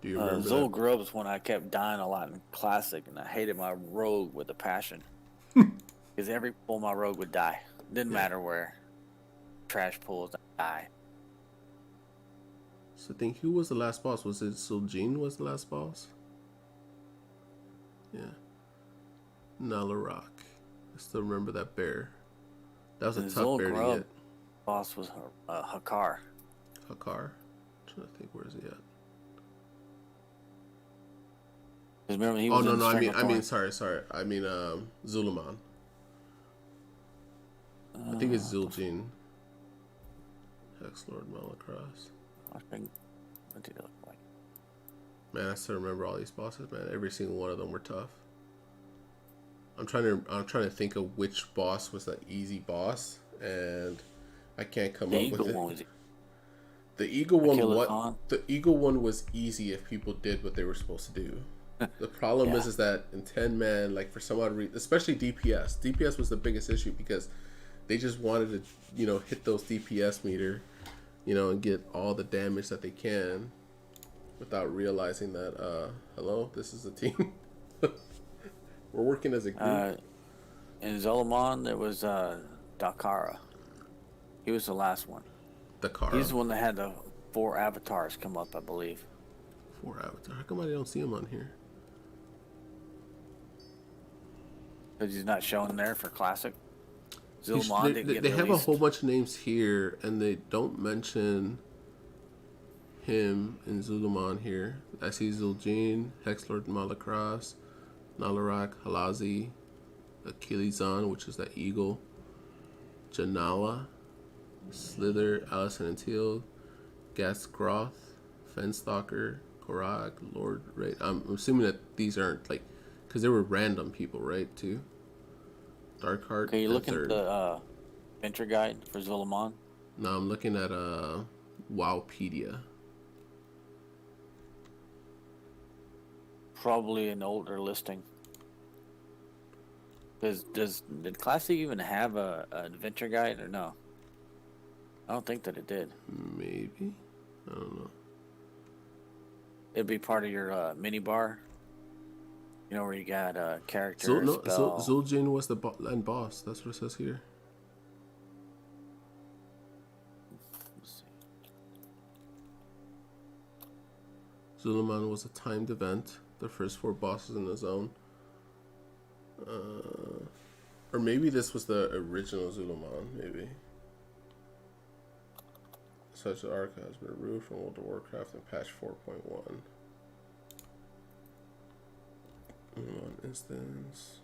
Do you remember Zol that? Grub's one I kept dying a lot in Classic, and I hated my rogue with a passion. Because every pull my rogue would die. Didn't matter where. Trash pulls, die. So I think, who was the last boss? Was it Zul'jin was the last boss? Yeah. Nalarak. I still remember that bear. That was a And tough Zol bear to Grub get. boss was Hakar. Hakar? I'm trying to think, where is he at? Because remember he Oh was no, in no, I mean, String of sorry. I mean, Zulaman. I think it's Zul'jin. Hexlord Malacross. What did it look like? Man, I still remember all these bosses, man. Every single one of them were tough. I'm trying to think of which boss was the easy boss, and I can't come up with it. The eagle one was easy if people did what they were supposed to do. The problem is that in 10-man, like, for some odd reason, especially DPS was the biggest issue, because they just wanted to, hit those DPS meter, and get all the damage that they can without realizing that, hello, this is a team. We're working as a group. In Zolaman, there was Dakara. He was the last one. Dakara. He's the one that had the 4 avatars come up, I believe. 4 avatars. How come I don't see him on here? Because he's not shown there for Classic. Zolaman didn't get They have a released. whole bunch of names here, and they don't mention him in Zulaman here. I see Zul'jin, Hexlord Malacross, Nalarak, Halazi, Achillezon, which is that eagle. Janala, Slither, Allison and Teal, Gasgroth, Fenstalker, Korag, Lord Raid. I'm assuming that these aren't like, because they were random people, right? Too. Darkheart. Okay, you and looking at third. the adventure guide for Zul'Aman? No, I'm looking at Wowpedia. Probably an older listing. Did Classic even have an adventure guide or no? I don't think that it did. Maybe. I don't know. It'd be part of your mini bar. You know where you got character, spell. Zul'jin was the land boss. That's what it says here. Let's see. Zul'Aman was a timed event. The first 4 bosses in the zone. Or maybe this was the original Zul'Aman, maybe. Such an arc has been removed from World of Warcraft in patch 4.1. Zul'Aman instance.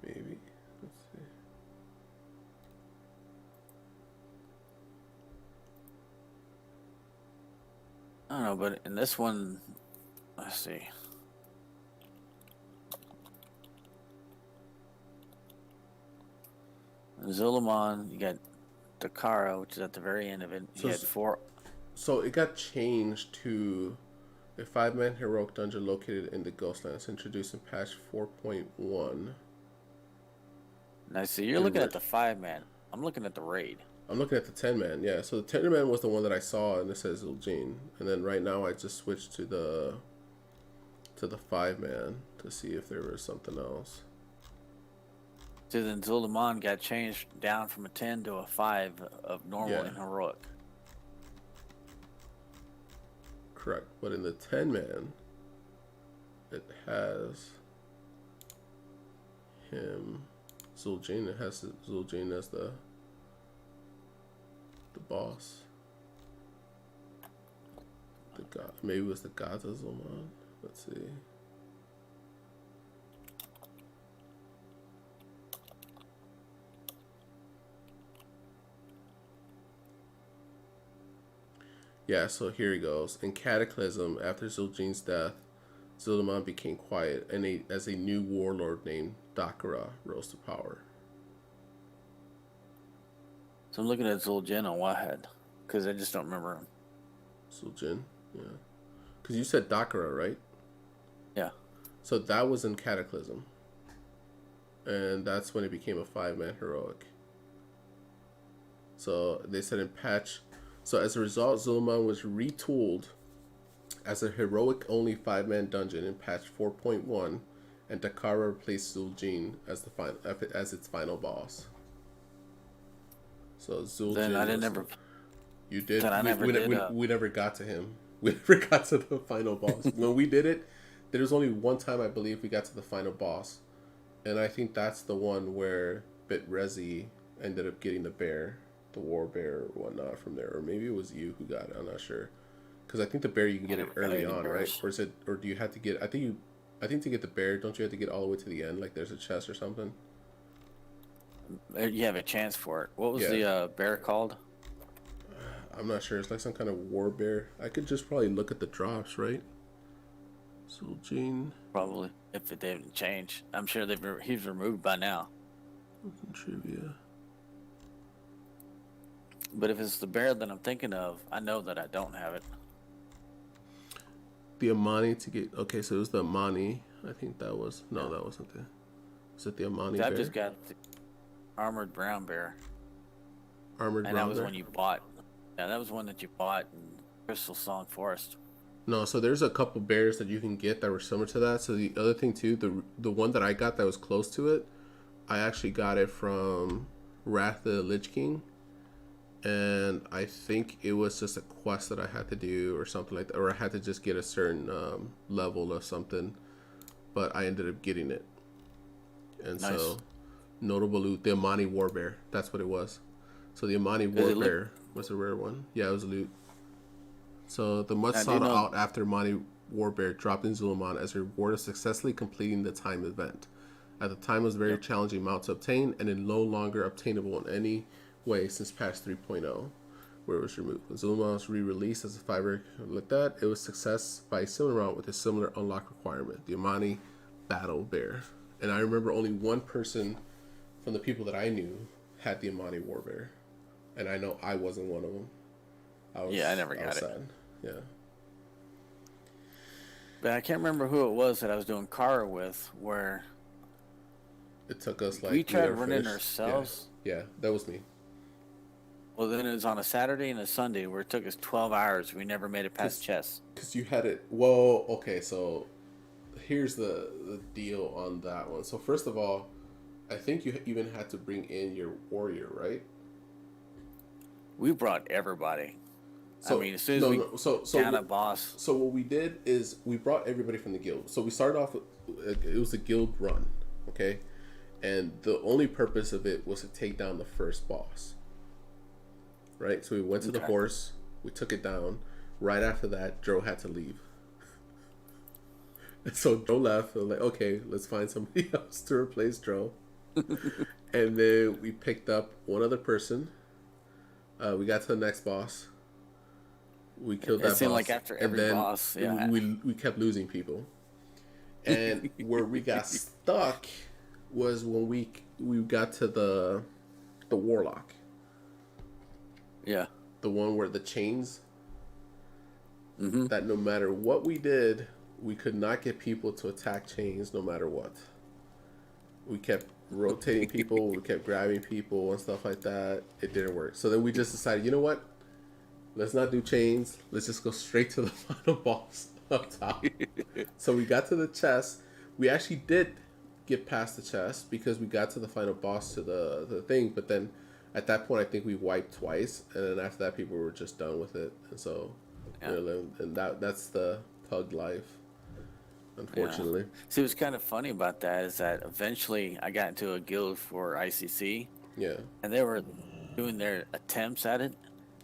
Maybe. Let's see. I don't know, but in this one, let's see. In Zul'Aman, you got Dakara, which is at the very end of it. You had 4. So it got changed to a 5-man heroic dungeon located in the Ghostlands, introduced in patch 4.1. Now, see, you're looking at the 5-man. I'm looking at the raid. I'm looking at the 10-man, yeah. So the 10-man was the one that I saw, and it says Zul'jin. And then right now I just switched to the 5-man to see if there was something else. So then Zul'Aman got changed down from a 10 to a 5 of normal and heroic. Correct. But in the 10-man, it has him, Zul'jin. It has Zul'jin as the boss. The god, maybe it was the gods of Zul'Aman. Let's see. Yeah, so here he goes. In Cataclysm, after Zul'jin's death, Zul'Aman became quiet, and as a new warlord named Dakara rose to power. So I'm looking at Zul'jin on Wahed, because I just don't remember him. Zul'jin, yeah. Because you said Dakara, right? Yeah. So that was in Cataclysm. And that's when it became a 5-man heroic. So they said in patch... So as a result, Zul'Aman was retooled as a heroic-only 5-man dungeon in patch 4.1, and Dakara replaced Zul'jin as its final boss. So Zul'jin. Then I didn't ever. You did. Then I never did. We never got to him. We never got to the final boss. When we did it, there was only one time I believe we got to the final boss, and I think that's the one where Bitrezi ended up getting the bear. The war bear or whatnot from there, or maybe it was you who got it. I'm not sure, because I think the bear you can get it early on, right? Or is it? Or do you have to get? I think to get the bear, don't you have to get all the way to the end? Like there's a chest or something. You have a chance for it. What was the bear called? I'm not sure. It's like some kind of war bear. I could just probably look at the drops, right? Zul'jin. Probably, if it didn't change. I'm sure he's removed by now. Trivia. But if it's the bear that I'm thinking of, I know that I don't have it. The Amani to get... Okay, so it was the Amani. I think that was... No, that wasn't the... Is it the Amani bear? I just got the armored brown bear. Armored brown bear? And that was one you bought. Yeah, that was one that you bought in Crystal Song Forest. No, so there's a couple bears that you can get that were similar to that. So the other thing, too, the one that I got that was close to it, I actually got it from Wrath of the Lich King. And I think it was just a quest that I had to do or something like that. Or I had to just get a certain level of something. But I ended up getting it. And nice. So, notable loot. The Amani Warbear. That's what it was. So the Amani Warbear was a rare one. Yeah, it was a loot. So the much sought out after Amani Warbear dropped in Zul'Aman as a reward of successfully completing the time event. At the time, it was a very challenging mount to obtain, and is no longer obtainable in any way since patch 3.0, where it was removed. When Zul'Aman was re-released as a fiber like that, it was success by a similar route with a similar unlock requirement, the Amani Battle Bear. And I remember only one person from the people that I knew had the Amani Warbear, and I know I wasn't one of them. I never got it. Sad. Yeah. But I can't remember who it was that I was doing Kara with, where It took us like we tried never running finished. ourselves. Yeah, that was me. Well, then it was on a Saturday and a Sunday where it took us 12 hours. We never made it past chess. Because you had it. Well, okay, so here's the deal on that one. So first of all, I think you even had to bring in your warrior, right? We brought everybody. So, I mean, as soon as we got a boss. So what we did is we brought everybody from the guild. So we started off with, it was a guild run, okay? And the only purpose of it was to take down the first boss. Right? So we went to the horse, we took it down. Right after that, Dro had to leave. And so Dro left. And like, okay, let's find somebody else to replace Dro. And then we picked up one other person. We got to the next boss. We killed that boss. It seemed like after every boss, yeah. We kept losing people. And where we got stuck was when we got to the warlock. Yeah. The one where the chains. That no matter what we did, we could not get people to attack chains no matter what. We kept rotating people, we kept grabbing people and stuff like that. It didn't work. So then we just decided, you know what? Let's not do chains. Let's just go straight to the final boss up top. So we got to the chest. We actually did get past the chest because we got to the final boss to the thing. But then at that point, I think we wiped twice. And then after that, people were just done with it. And so, and that's the pug life, unfortunately. Yeah. See, what's kind of funny about that is that eventually I got into a guild for ICC. Yeah. And they were doing their attempts at it.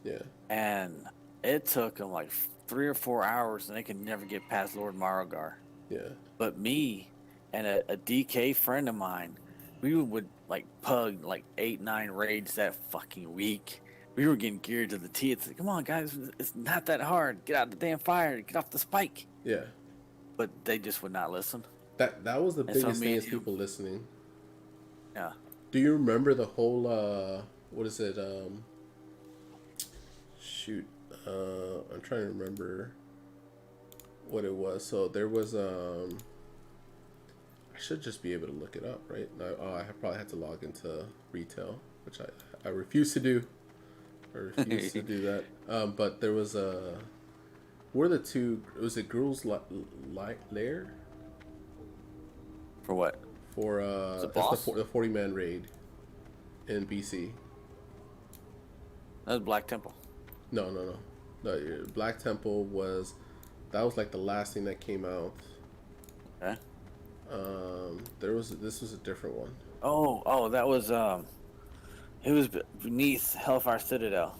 Yeah. And it took them like 3 or 4 hours, and they could never get past Lord Marogar. Yeah. But me and a DK friend of mine, we would like pug like 8-9 raids that fucking week. We were getting geared to the teeth. Like, come on, guys, it's not that hard. Get out the damn fire. Get off the spike. Yeah. But they just would not listen. That was the biggest thing is people listening. Yeah. Do you remember the whole what is it? Shoot, I'm trying to remember what it was. So there was I should just be able to look it up, right? I probably had to log into retail, which I refuse to do. I refuse to do that. But there was were the two? Was it Girls Lair? For what? For the boss? The 40-man raid in BC. That was Black Temple. No. Black Temple was like the last thing that came out. Okay. This was a different one. Oh, that was it was beneath Hellfire Citadel.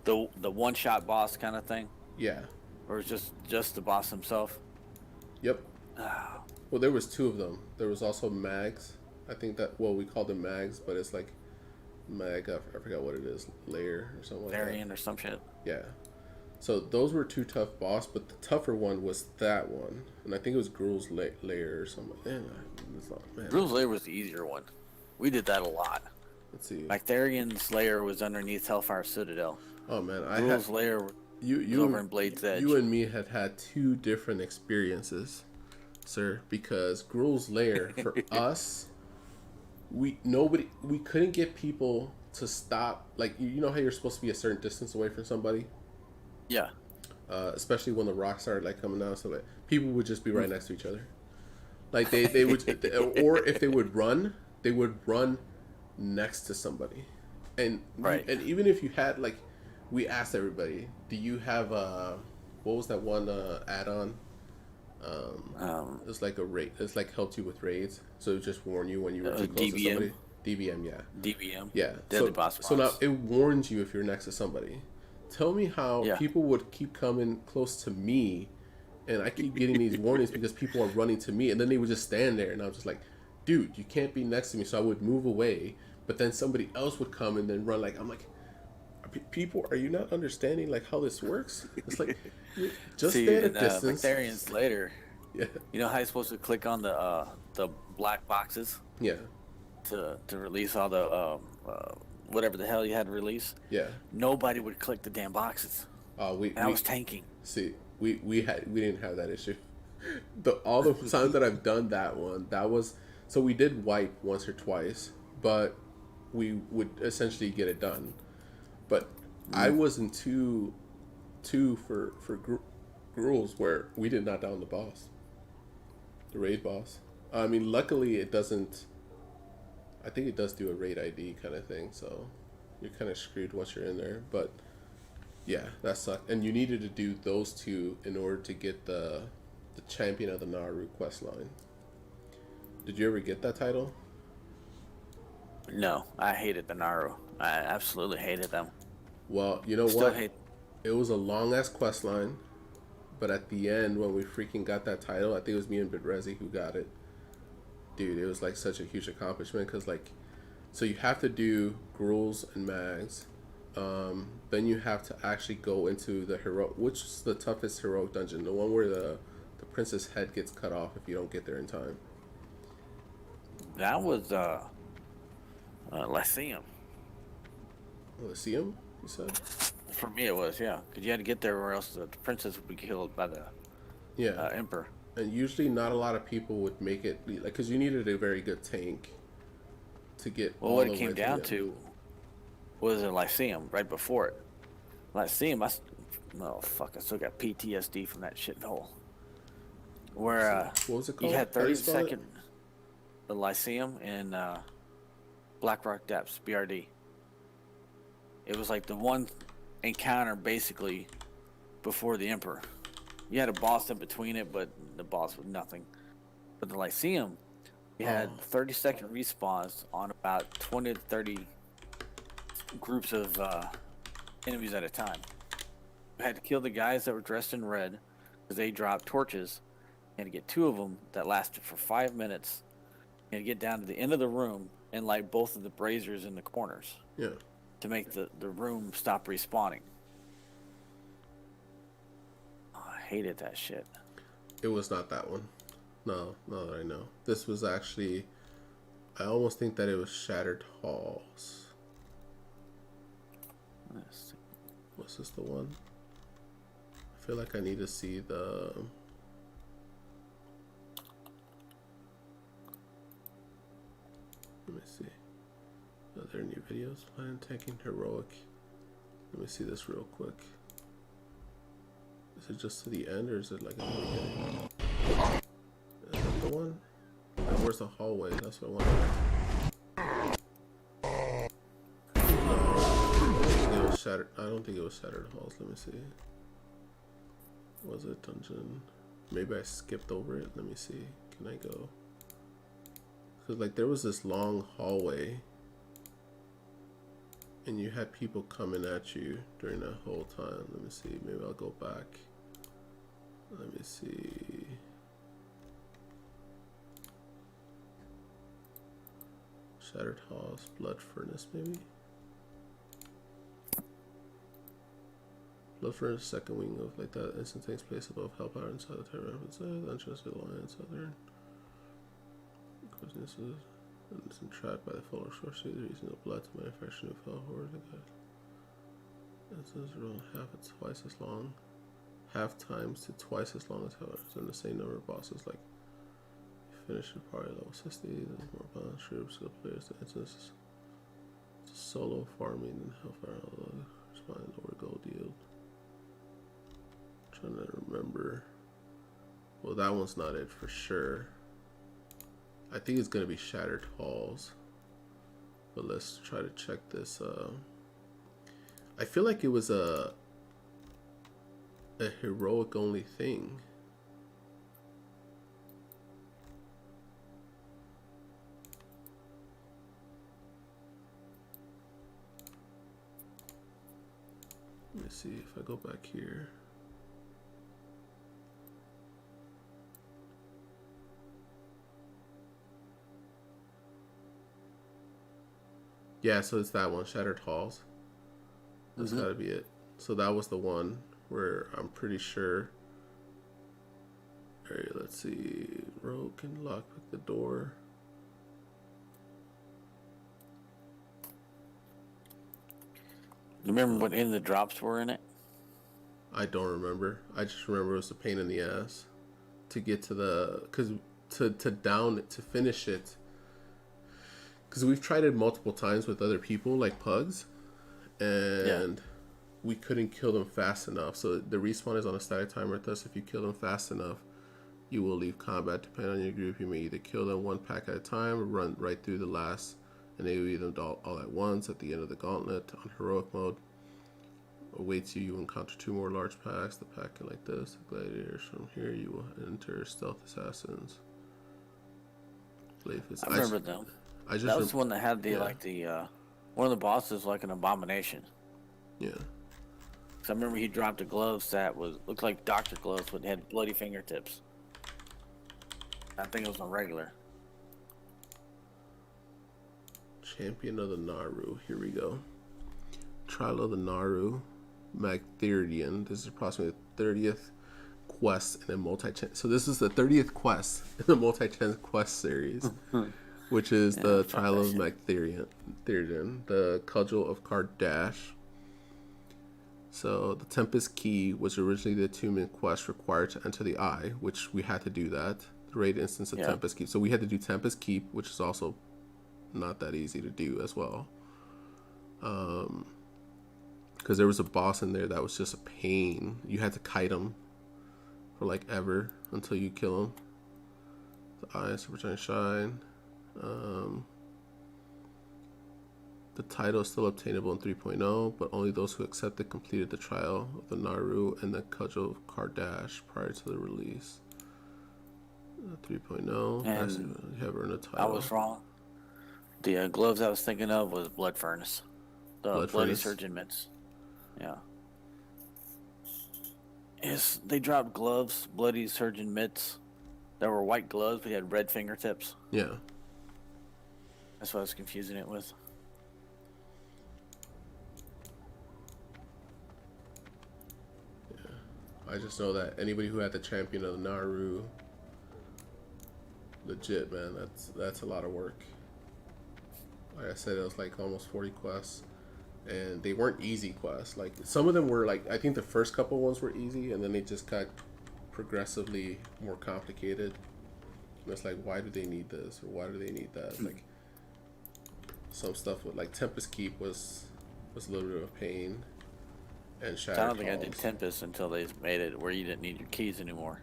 The one-shot boss kind of thing. Yeah. Or just the boss himself. Yep. Well, there was two of them. There was also Mags. I think we called them Mags, but it's like Mag. I forgot what it is. Lair or something like that. Variant or some shit. Yeah. So those were two tough boss, but the tougher one was that one, and I think it was Gruul's Lair or something. Man, Gruul's Lair was the easier one. We did that a lot. Let's see. Like Therian's Lair was underneath Hellfire Citadel. Oh man, Gruul's Lair was over in Blade's Edge. You and me had two different experiences, sir, because Gruul's Lair for us, we couldn't get people to stop. Like you know how you're supposed to be a certain distance away from somebody. Yeah. Especially when the rocks started like coming down, so like people would just be right next to each other. Like they would, or if they would run next to somebody, and right. And even if you had like, we asked everybody, do you have what was that one add-on? It's like a raid. It's like helped you with raids, so it just warn you when you were too close to somebody. DBM, yeah. DBM. Yeah. Deadly boss boss. So now it warns you if you're next to somebody. Tell me how people would keep coming close to me and I keep getting these warnings because people are running to me, and then they would just stand there, and I was just like, dude, you can't be next to me. So I would move away, but then somebody else would come and then run. Like, I'm like, people, are you not understanding like how this works? It's like, just See, stay at a in distance. Victorians later, Yeah, you know how you're supposed to click on the black boxes yeah, to release all the whatever the hell you had to release. yeah. Nobody would click the damn boxes, and I was tanking. See, we didn't have that issue. All the times that I've done that one, that was, so we did wipe once or twice, but we would essentially get it done. But I wasn't too for gruels where we did not down the boss, the raid boss. I mean, luckily it doesn't. I think it does do a raid ID kind of thing, so you're kind of screwed once you're in there. But yeah, that sucked. And you needed to do those two in order to get the champion of the Naru quest line. Did you ever get that title? No, I hated the Naru. I absolutely hated them. Well, you know Still what? hate. It was a long ass quest line, but at the end when we freaking got that title, I think it was me and Bidrezi who got it. Dude, it was like such a huge accomplishment because like, so you have to do gruels and mags. Then you have to actually go into the heroic, which is the toughest heroic dungeon, the one where the princess head gets cut off if you don't get there in time. That was Lyceum. Lyceum, you said? For me, it was, yeah, because you had to get there, or else the princess would be killed by the Yeah. emperor. And usually not a lot of people would make it, like, because you needed a very good tank to get Well, all what the it came way down the end. to was a Lyceum right before it. Lyceum, oh fuck, I still got PTSD from that shithole. Where What was it called? you had How do you 30 spell it? second the Lyceum in Blackrock Depths, BRD. It was like the one encounter basically before the Emperor. You had a boss in between it, but the boss was nothing. But the Lyceum, you had 30-second respawns on about 20 to 30 groups of enemies at a time. You had to kill the guys that were dressed in red because they dropped torches. You had to get 2 of them that lasted for 5 minutes. You had to get down to the end of the room and light both of the braziers in the corners Yeah. to make the room stop respawning. Oh, I hated that shit. It was not that one. No, not that I know. This was actually, I almost think that it was Shattered Halls. Let's see. Was this the one? I feel like I need to see the... Let me see. Are there any videos? Plan taking heroic. Let me see this real quick. Is it just to the end or is it like at the beginning? Is that the one? And where's the hallway? That's what I wanted. It was Shattered. I don't think it was Shattered Halls. Let me see. Was it dungeon? Maybe I skipped over it. Let me see. Can I go? Because like there was this long hallway, and you had people coming at you during that whole time. Let me see. Maybe I'll go back. Let me see. Shattered Halls, Blood Furnace, maybe. Blood Furnace, second wing of like that instant takes place above Hellpower inside the Terror Rapids. The entrance to the Lion Southern. Because this is entrapped by the full sorcery, they're using the blood to manufacture new fell horror. This is around twice as long. Half times to twice as long as Hellpower. And the same number of bosses. Like, finish the party level 60, there's more balanced troops, skill players, the instance. It's a solo farming than Hellfire, although responding lower gold yield. Trying to remember. Well, that one's not it for sure. I think it's gonna be Shattered Halls. But let's try to check this. I feel like it was a heroic only thing. Let me see if I go back here. Yeah, so it's that one, Shattered Halls. That's Mm-hmm. got to be it. So that was the one where I'm pretty sure. All right, let's see. Rogue can lockpick the door. You remember what any of the drops were in it? I don't remember. I just remember it was a pain in the ass to get to the because to down it to finish it. Because we've tried it multiple times with other people like pugs, and we couldn't kill them fast enough. So the respawn is on a static timer with us. If you kill them fast enough, you will leave combat. Depending on your group, you may either kill them one pack at a time or run right through the last and AoE them all at once at the end of the gauntlet. On heroic mode, awaits you. You encounter 2 more large packs. The pack can like this. The gladiators. From here, you will enter stealth assassins. I remember them. That was the one that had the one of the bosses like an abomination. Yeah. So I remember he dropped the gloves that looked like doctor gloves, but had bloody fingertips. I think it was on regular. Champion of the Naru. Here we go. Trial of the Naru. Magtherian. This is approximately the 30th quest in a multi-chance. So this is the 30th quest in the multi-chance quest series, which is the Trial of Magtherian, the Cudgel of Kardash. So the Tempest Key was originally the attunement quest required to enter the Eye, which we had to do that. The raid instance of Tempest Keep. So we had to do Tempest Keep, which is also not that easy to do as well. Because there was a boss in there that was just a pain. You had to kite him for like ever until you kill him. The Eye, Supergiant Shine. The title is still obtainable in 3.0, but only those who accepted completed the trial of the Naru and the Cudgel of Kardash prior to the release. 3.0. And you have earned a title. I was wrong. The gloves I was thinking of was Blood Furnace. The Blood Bloody Furnace? Surgeon Mitts. Yeah. Yes, they dropped gloves, Bloody Surgeon Mitts. There were white gloves, but he had red fingertips. Yeah. That's what I was confusing it with. I just know that anybody who had the champion of the Naru, legit, man, that's a lot of work. Like I said, it was like almost 40 quests, and they weren't easy quests. Like some of them were like, I think the first couple ones were easy, and then they just got progressively more complicated. And it's like, why do they need this or why do they need that? Like some stuff with like Tempest Keep was a little bit of a pain. And Shattered I don't think I Halls. did Tempest until they made it where you didn't need your keys anymore.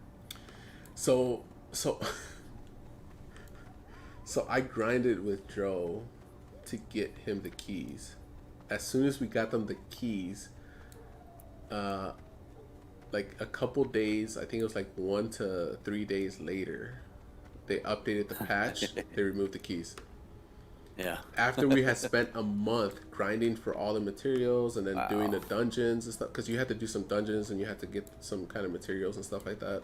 So I grinded with Joe to get him the keys. As soon as we got them the keys, like a couple days, I think it was like 1 to 3 days later, they updated the patch. They removed the keys. Yeah. After we had spent a month grinding for all the materials and then doing the dungeons and stuff, because you had to do some dungeons and you had to get some kind of materials and stuff like that.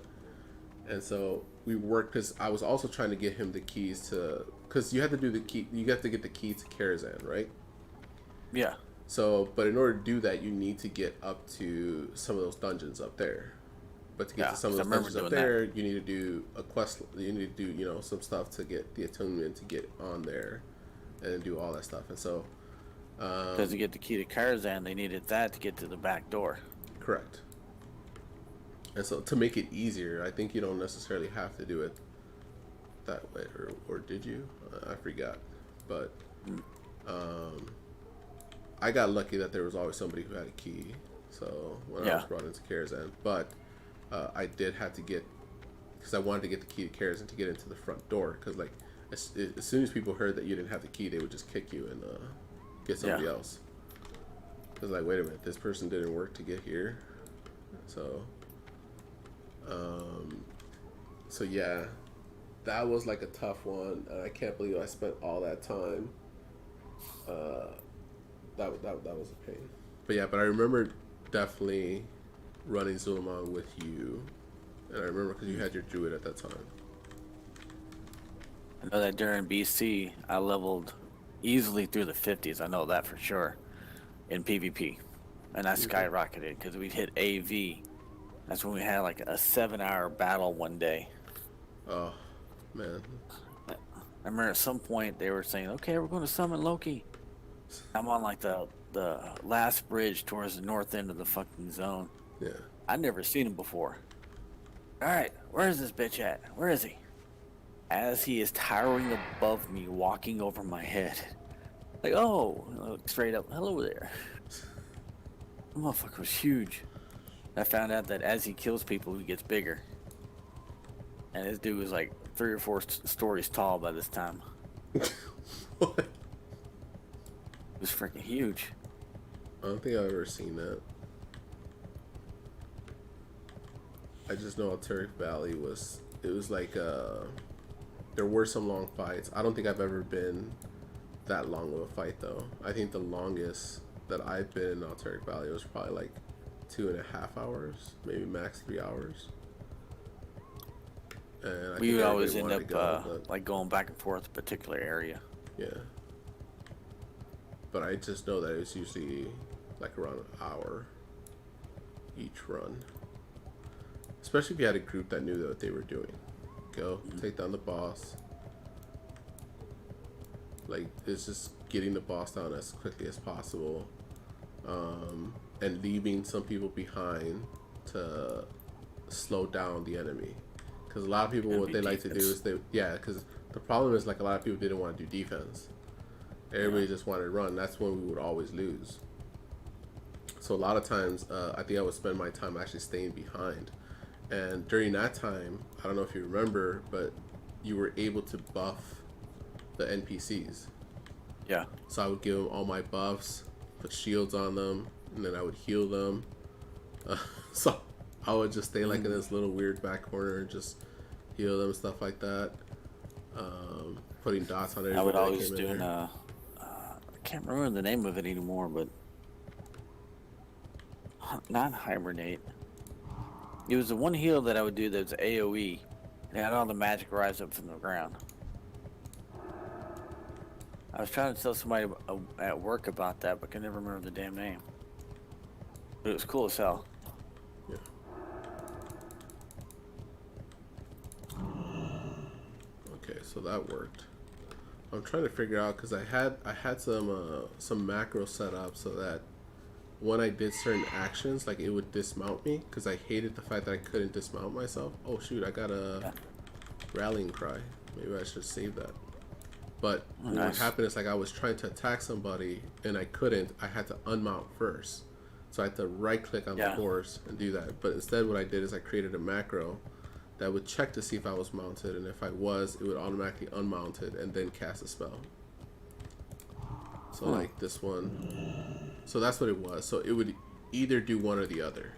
And so we worked, because I was also trying to get him the keys to, because you had to do the key, you got to get the key to Karazhan, right? Yeah. So, but in order to do that, you need to get up to some of those dungeons up there. But to get to some of those dungeons up there, you need to do a quest, you need to do, you know, some stuff to get the attunement to get on there. And do all that stuff, and so because to get the key to Karazhan, they needed that to get to the back door. Correct. And so to make it easier, I think you don't necessarily have to do it that way, or did you? I forgot, but I got lucky that there was always somebody who had a key. So when I was brought into Karazhan, but I did have to get, because I wanted to get the key to Karazhan to get into the front door, because like. As soon as people heard that you didn't have the key, they would just kick you and get somebody else. It's like, wait a minute, this person didn't work to get here. So, so yeah, that was like a tough one, and I can't believe I spent all that time. That was a pain. But yeah, but I remember definitely running Zul'Aman with you, and I remember because you had your druid at that time. I know that during BC, I leveled easily through the 50s. I know that for sure in PvP, and that skyrocketed because we'd hit AV. That's when we had like a 7-hour battle one day. Oh, man. I remember at some point they were saying, "Okay, we're going to summon Loki." I'm on like the last bridge towards the north end of the fucking zone. Yeah. I'd never seen him before. All right, where is this bitch at? Where is he? As he is towering above me, walking over my head. Like, oh, look straight up. Hello there. The motherfucker was huge. I found out that as he kills people, he gets bigger. And this dude was like 3 or 4 stories tall by this time. What? It was freaking huge. I don't think I've ever seen that. I just know Alteric Valley was, it was like, there were some long fights. I don't think I've ever been that long of a fight though. I think the longest that I've been in Alteric Valley was probably like 2.5 hours, maybe max 3 hours. And We would always end up like going back and forth a particular area. Yeah. But I just know that it was usually like around an hour each run. Especially if you had a group that knew what they were doing. Go, take down the boss. Like, it's just getting the boss down as quickly as possible. And leaving some people behind to slow down the enemy. Because a lot of people, what they like to do is because the problem is like a lot of people didn't want to do defense. Everybody just wanted to run. That's when we would always lose. So a lot of times, I think I would spend my time actually staying behind. And during that time, I don't know if you remember, but you were able to buff the NPCs. Yeah. So I would give them all my buffs, put shields on them, and then I would heal them. So I would just stay like in this little weird back corner and just heal them and stuff like that. Putting dots on everybody. I would always do I can't remember the name of it anymore, but not hibernate. It was the one heal that I would do that was AoE. It had all the magic rise up from the ground. I was trying to tell somebody at work about that, but I can never remember the damn name. But it was cool as hell. Yeah. Okay, so that worked. I'm trying to figure out because I had some macros set up so that when I did certain actions, like it would dismount me because I hated the fact that I couldn't dismount myself. Oh shoot, I got a rallying cry. Maybe I should save that. But what happened is like I was trying to attack somebody and I couldn't. I had to unmount first. So I had to right click on the horse and do that. But instead what I did is I created a macro that would check to see if I was mounted, and if I was, it would automatically unmount it and then cast a spell. So like this one. So that's what it was. So it would either do one or the other.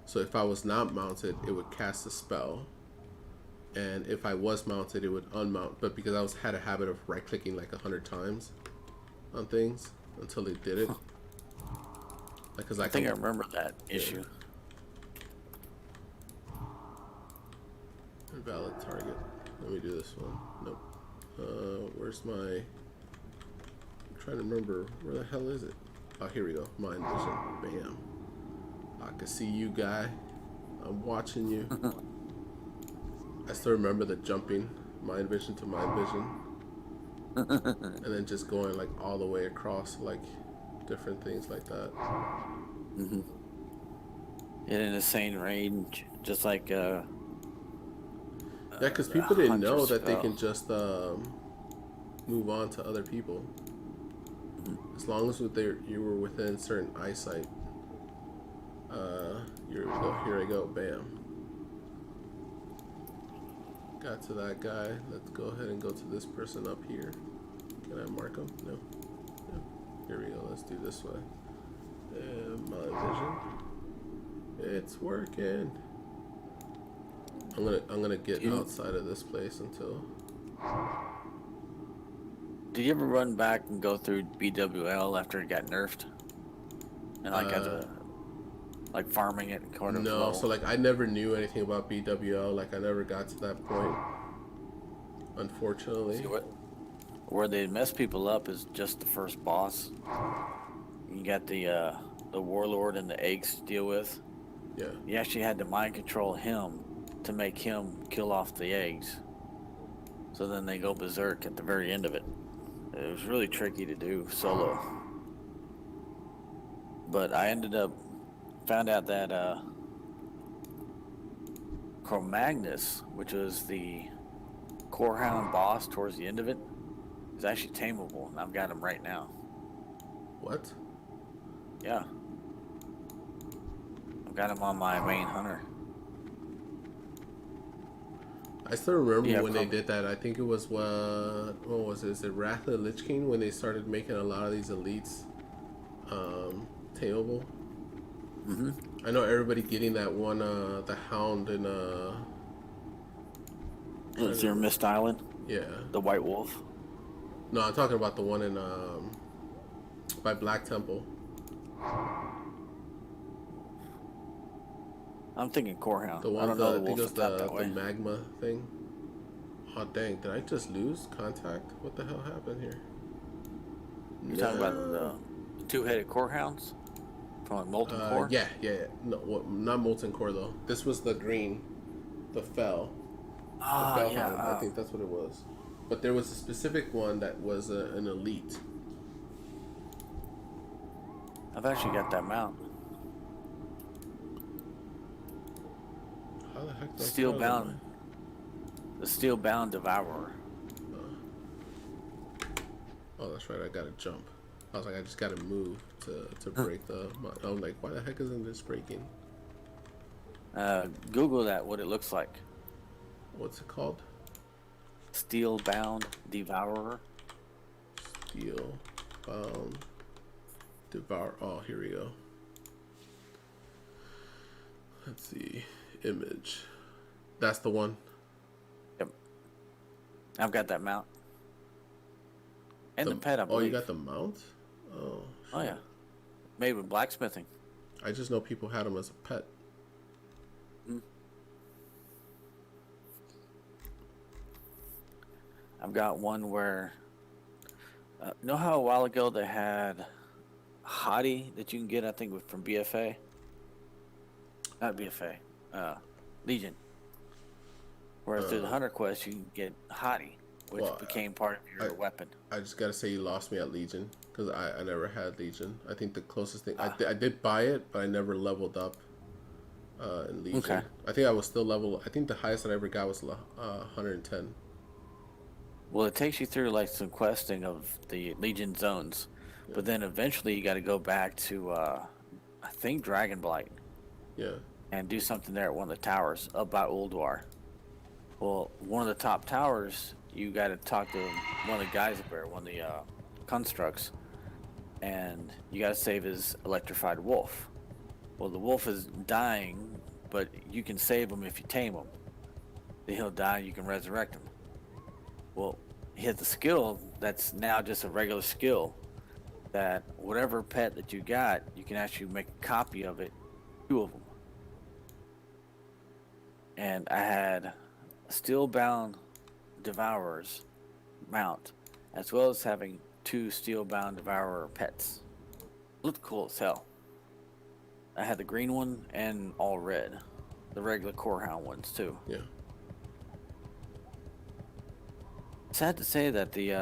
So if I was not mounted, it would cast a spell. And if I was mounted, it would unmount. But because I had a habit of right clicking like 100 times on things until it did it. Like, cause I think I remember that issue. Invalid target. Let me do this one. Nope. Where's my... I'm trying to remember. Where the hell is it? Oh, here we go. Mind vision. Bam. I can see you, guy. I'm watching you. I still remember the jumping. Mind vision to mind vision. And then just going like all the way across like different things like that. In an insane range. Just like yeah, because people didn't know that they can just move on to other people. As long as you were within certain eyesight. Here I go, bam. Got to that guy. Let's go ahead and go to this person up here. Can I mark him? No. Here we go. Let's do this way. And my vision. It's working. I'm gonna get outside of this place until. Did you ever run back and go through BWL after it got nerfed? And like as a like farming it kind of no, so like I never knew anything about BWL. Like I never got to that point, unfortunately. See, Where they mess people up is just the first boss. You got the warlord and the eggs to deal with. Yeah. You actually had to mind control him to make him kill off the eggs. So then they go berserk at the very end of it. It was really tricky to do solo. But I found out that Cro-Magnus, which was the Corehound boss towards the end of it, is actually tameable, and I've got him right now. What? Yeah. I've got him on my main hunter. I still remember Yeah, when they did that. I think it was what was it? Is it Wrath of the Lich King when they started making a lot of these elites tameable? Mm-hmm. I know everybody getting that one, the Hound in Is your Mist Island? yeah. The White Wolf? No, I'm talking about the one in by Black Temple. I'm thinking Corehound. The I one don't know I the think wolf it was is not that the way. magma thing. Oh dang! Did I just lose contact? What the hell happened here? You're talking about the two-headed Corehounds from like Molten Core? Yeah. No, not Molten Core though. This was the green, the Fell. The Fell Hound, I think that's what it was. But there was a specific one that was an elite. I've actually got that mount. How the heck? did I Steel spell bound. The Steel Bound Devourer. Oh, that's right. I gotta jump. I was like, I just gotta move to break the. I was like, why the heck isn't this breaking? Google that, what it looks like. What's it called? Steel Bound Devourer. Steel bound devour. Oh, here we go. Let's see. Image. That's the one. Yep. I've got that mount. And the pet, I Oh, believe. you got the mount? Oh. Oh, yeah. Made with blacksmithing. I just know people had them as a pet. I've got one where, you know how a while ago they had Hottie that you can get, I think, from BFA? Not BFA, Legion. Whereas through the Hunter Quest, you can get Hottie, which became part of your weapon. I just gotta say you lost me at Legion because I never had Legion. I think the closest thing I did buy it, but I never leveled up in Legion. Okay. I think I was still level. I think the highest I ever got was 110. Well, it takes you through like some questing of the Legion zones, but then eventually you got to go back to I think Dragonblight. Yeah. And do something there at one of the towers up by Ulduar. Well, one of the top towers, you got to talk to one of the guys up there, one of the constructs, and you got to save his electrified wolf. Well, the wolf is dying, but you can save him if you tame him. Then he'll die, you can resurrect him. Well, he has a skill that's now just a regular skill that whatever pet that you got, you can actually make a copy of it, 2 of them. And I had Steel-Bound Devourers mount, as well as having 2 Steel-Bound Devourer pets. Looked cool as hell. I had the green one and all red. The regular Corehound ones, too. Yeah. Sad to say that the, you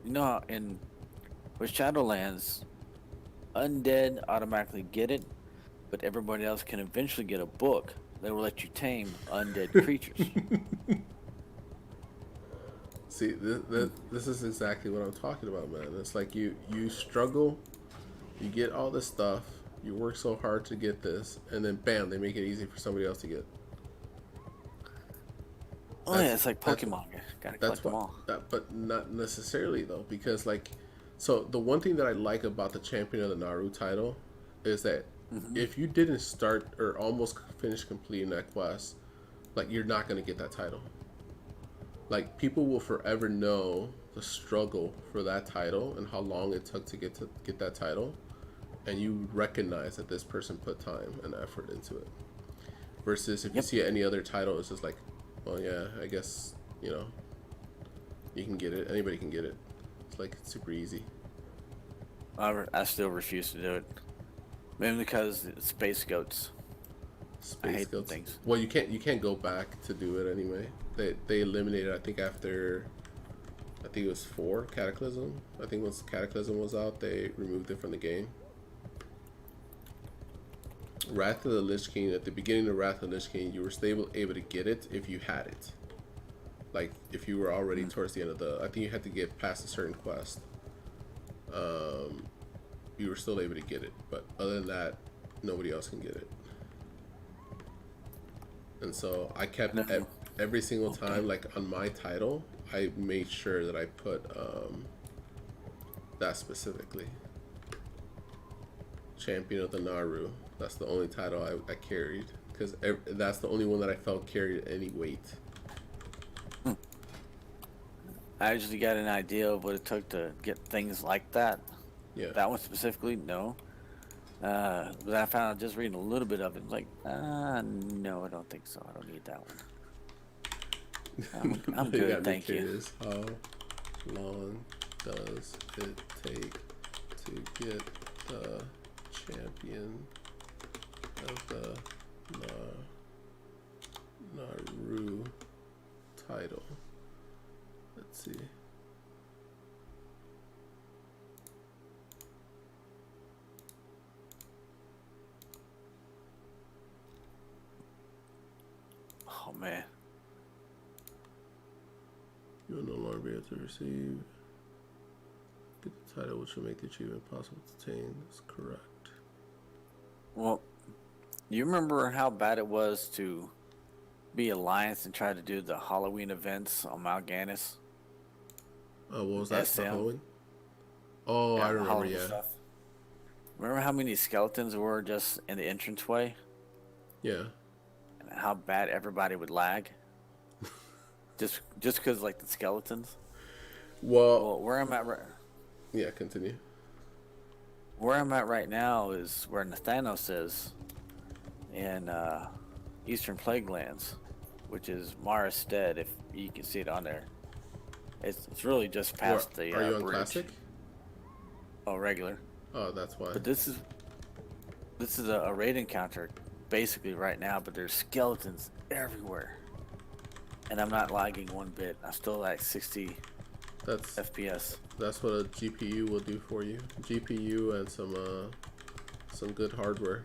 know, how with Shadowlands, undead automatically get it, but everybody else can eventually get a book that will let you tame undead creatures. See, this is exactly what I'm talking about, man. It's like you struggle, you get all this stuff, you work so hard to get this, and then bam, they make it easy for somebody else to get. Oh yeah, it's like Pokemon. Gotta collect them all. But not necessarily though, because like, so the one thing that I like about the Champion of the Naru title is that if you didn't start or almost finish completing that quest, like you're not gonna get that title. Like people will forever know the struggle for that title and how long it took to get that title, and you recognize that this person put time and effort into it. Versus if you see any other title, it's just like, well, yeah, I guess, you know, you can get it. Anybody can get it. It's like it's super easy. I still refuse to do it. Maybe because it's space goats. I Space hate them Goats. things. Well, you can't go back to do it anyway. They eliminated. I think after. I think it was 4 Cataclysm. I think once Cataclysm was out, they removed it from the game. Wrath of the Lich King. At the beginning of Wrath of the Lich King, you were still able to get it if you had it. Like if you were already towards the end of the. I think you had to get past a certain quest. You were still able to get it, but other than that, nobody else can get it. And so I kept every single time, like on my title, I made sure that I put that specifically. Champion of the Naru. That's the only title I carried, because that's the only one that I felt carried any weight. I usually got an idea of what it took to get things like that. Yeah. That one specifically, no. But I found out just reading a little bit of it, like, no, I don't think so. I don't need that one. I'm You good, got me thank you. curious. How long does it take to get the champion of the Naru title? Let's see. Oh man, You will no longer be able to receive. Get the title, which will make the achievement possible to attain. That's correct. well, you remember how bad it was to be Alliance and try to do the Halloween events on Mount Gannis? What was that? SM? The Halloween? Oh, I the remember. Halloween Yeah, stuff. Remember how many skeletons were just in the entranceway? yeah. And how bad everybody would lag? just because, like, the skeletons? Well, where I'm at Yeah. Continue. right now is where Nathanos is in Eastern Plaguelands, which is Mara's Stead, if you can see it on there. It's really just past the Are you on bridge. Classic? Oh, regular. Oh, that's why. But this is a raid encounter basically right now, but there's skeletons everywhere. And I'm not lagging one bit. I'm still like 60 That's FPS. That's what a GPU will do for you. GPU and some good hardware.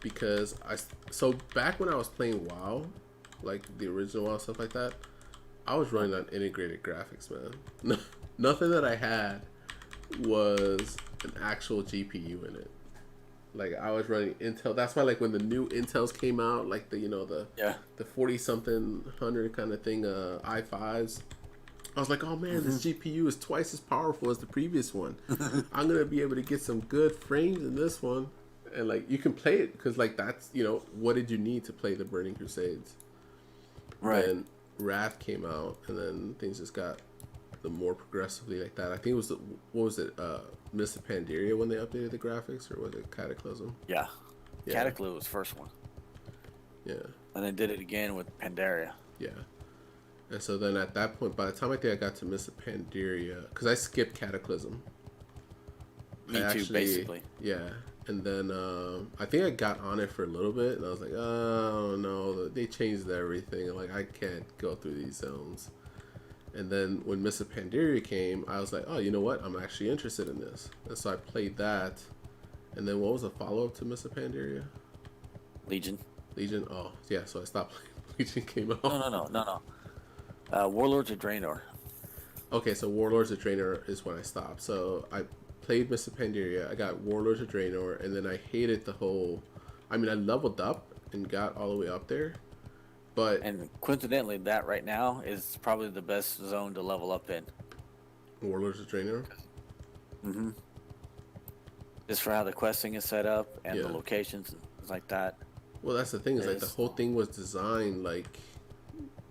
Because so back when I was playing WoW, like the original WoW stuff like that, I was running on integrated graphics, man. Nothing that I had was an actual GPU in it. Like I was running Intel. That's why, like when the new Intels came out, like the 40 something hundred kind of thing, i5s. I was like, oh man, this GPU is twice as powerful as the previous one. I'm gonna be able to get some good frames in this one, and like you can play it because like that's what did you need to play the Burning Crusades? Right. Then Wrath came out, and then things just got the more progressively like that. I think it was Mists of Pandaria when they updated the graphics, or was it Cataclysm? Yeah. Yeah. Cataclysm was the first one. Yeah. And they did it again with Pandaria. Yeah. And so then at that point, by the time I think I got to Mists of Pandaria, because I skipped Cataclysm. Me too, basically. Yeah. And then I think I got on it for a little bit, and I was like, oh no, they changed everything. Like I can't go through these zones. And then when Mists of Pandaria came, I was like, oh, you know what? I'm actually interested in this. And so I played that. And then what was the follow-up to Mists of Pandaria? Legion. Oh, yeah. So I stopped playing. Legion came out. No. Warlords of Draenor. Okay, so Warlords of Draenor is when I stopped. So I played Mists of Pandaria. I got Warlords of Draenor, and then I hated the whole. I mean, I leveled up and got all the way up there, but And coincidentally, that right now is probably the best zone to level up in. Warlords of Draenor. Mm-hmm. Just for how the questing is set up and the Yeah. locations and things like that. Well, that's the thing is like the whole thing was designed like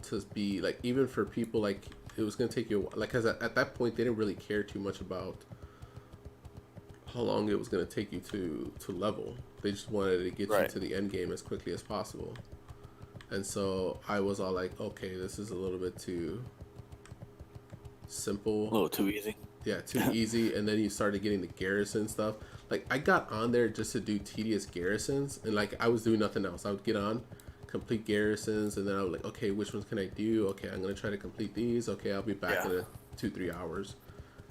to be like even for people like it was gonna take you like because at that point they didn't really care too much about how long it was gonna take you to level. They just wanted to get you to the end game as quickly as possible. And so I was all like, okay, this is a little bit too simple. A little too easy. Yeah, too easy. And then you started getting the garrison stuff. Like I got on there just to do tedious garrisons, and like I was doing nothing else. I would get on, complete garrisons, and then I was like, okay, which ones can I do? Okay, I'm gonna try to complete these. Okay, I'll be back in 2-3 hours.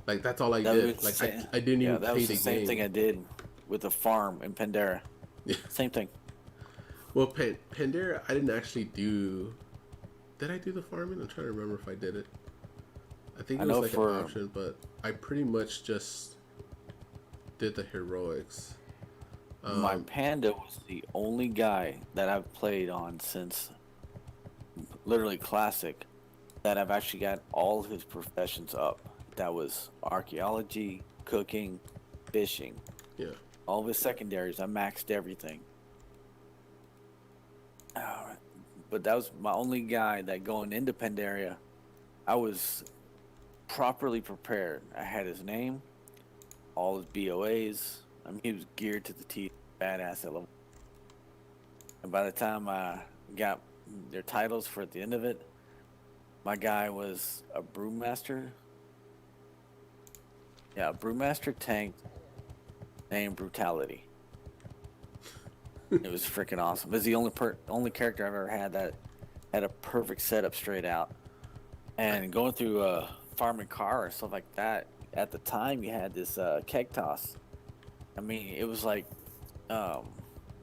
Like that's all I did. Like I didn't even that play was the the same game. thing I did with the farm in Pandera. Yeah. Same thing. Well, Pandera, I didn't actually do. Did I do the farming? I'm trying to remember if I did it. I think it was like an option, but I pretty much just did the heroics. My panda was the only guy that I've played on since literally classic that I've actually got all his professions up. That was archaeology, cooking, fishing. Yeah. All of his secondaries, I maxed everything. But that was my only guy that going into Pandaria, I was properly prepared. I had his name, all his BOAs. I mean, he was geared to the teeth, badass at level. And by the time I got their titles for at the end of it, my guy was a brewmaster. Yeah, a brewmaster tank named Brutality. It was freaking awesome. It was the only character I've ever had that had a perfect setup straight out. And going through farming car and stuff like that, at the time you had this keg toss. I mean, it was like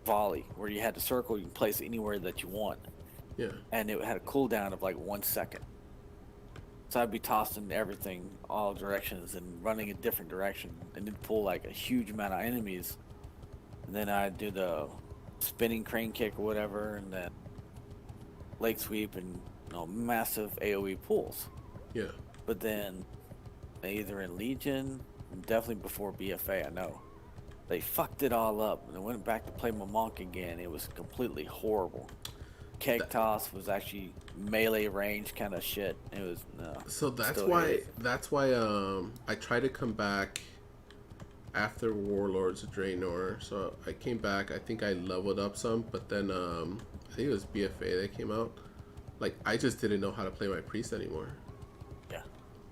volley, where you had to circle, you can place it anywhere that you want. Yeah. And it had a cooldown of like 1 second. So I'd be tossing everything all directions and running a different direction, and then pull like a huge amount of enemies. And then I'd do the spinning crane kick or whatever, and then leg sweep and massive AoE pulls. Yeah. But then either in Legion, definitely before BFA, I know, they fucked it all up and I went back to play my monk again. It was completely horrible. Keg toss was actually melee range kind of shit. It was no. So that's why I tried to come back after Warlords of Draenor. So I came back. I think I leveled up some, but then I think it was BFA that came out. Like I just didn't know how to play my priest anymore. Yeah.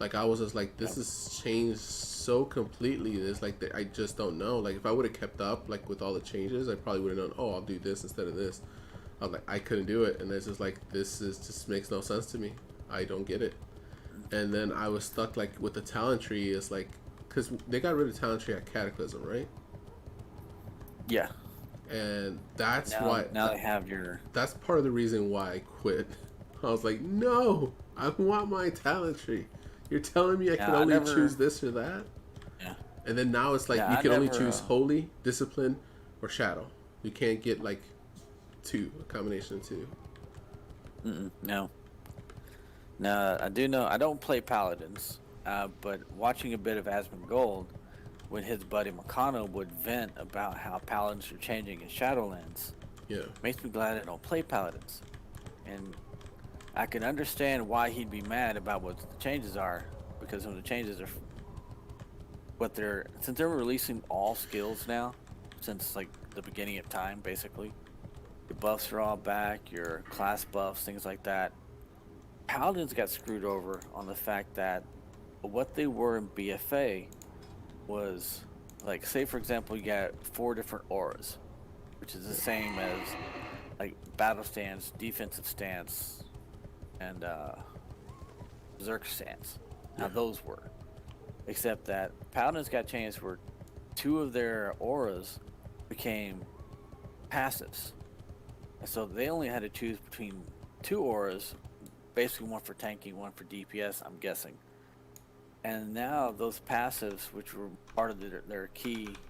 Like I was just like, this has changed so completely. It's like I just don't know. Like if I would have kept up like with all the changes, I probably would have known. Oh, I'll do this instead of this. I was like, I couldn't do it, and it's just like just makes no sense to me. I don't get it. And then I was stuck like with the talent tree. It's like, because they got rid of talent tree at Cataclysm, right? Yeah. And that's why now they have your. That's part of the reason why I quit. I was like, no, I want my talent tree. You're telling me I can only choose this or that? Yeah. And then now it's like you can only choose Holy, Discipline, or Shadow. You can't get like a combination of two. No, I do know. I don't play Paladins, but watching a bit of Asmongold, when his buddy Makano would vent about how Paladins are changing in Shadowlands, makes me glad I don't play Paladins. And I can understand why he'd be mad about what the changes are, because when the changes are since they're releasing all skills now, since like the beginning of time, basically. Your buffs are all back, your class buffs, things like that. Paladins got screwed over on the fact that what they were in BFA was, like, say for example, you got 4 different auras, which is the same as like battle stance, defensive stance, and berserker stance. How those were. Except that Paladins got changed where 2 of their auras became passives. So they only had to choose between 2 auras, basically one for tanking, one for DPS, I'm guessing. And now those passives, which were part of their key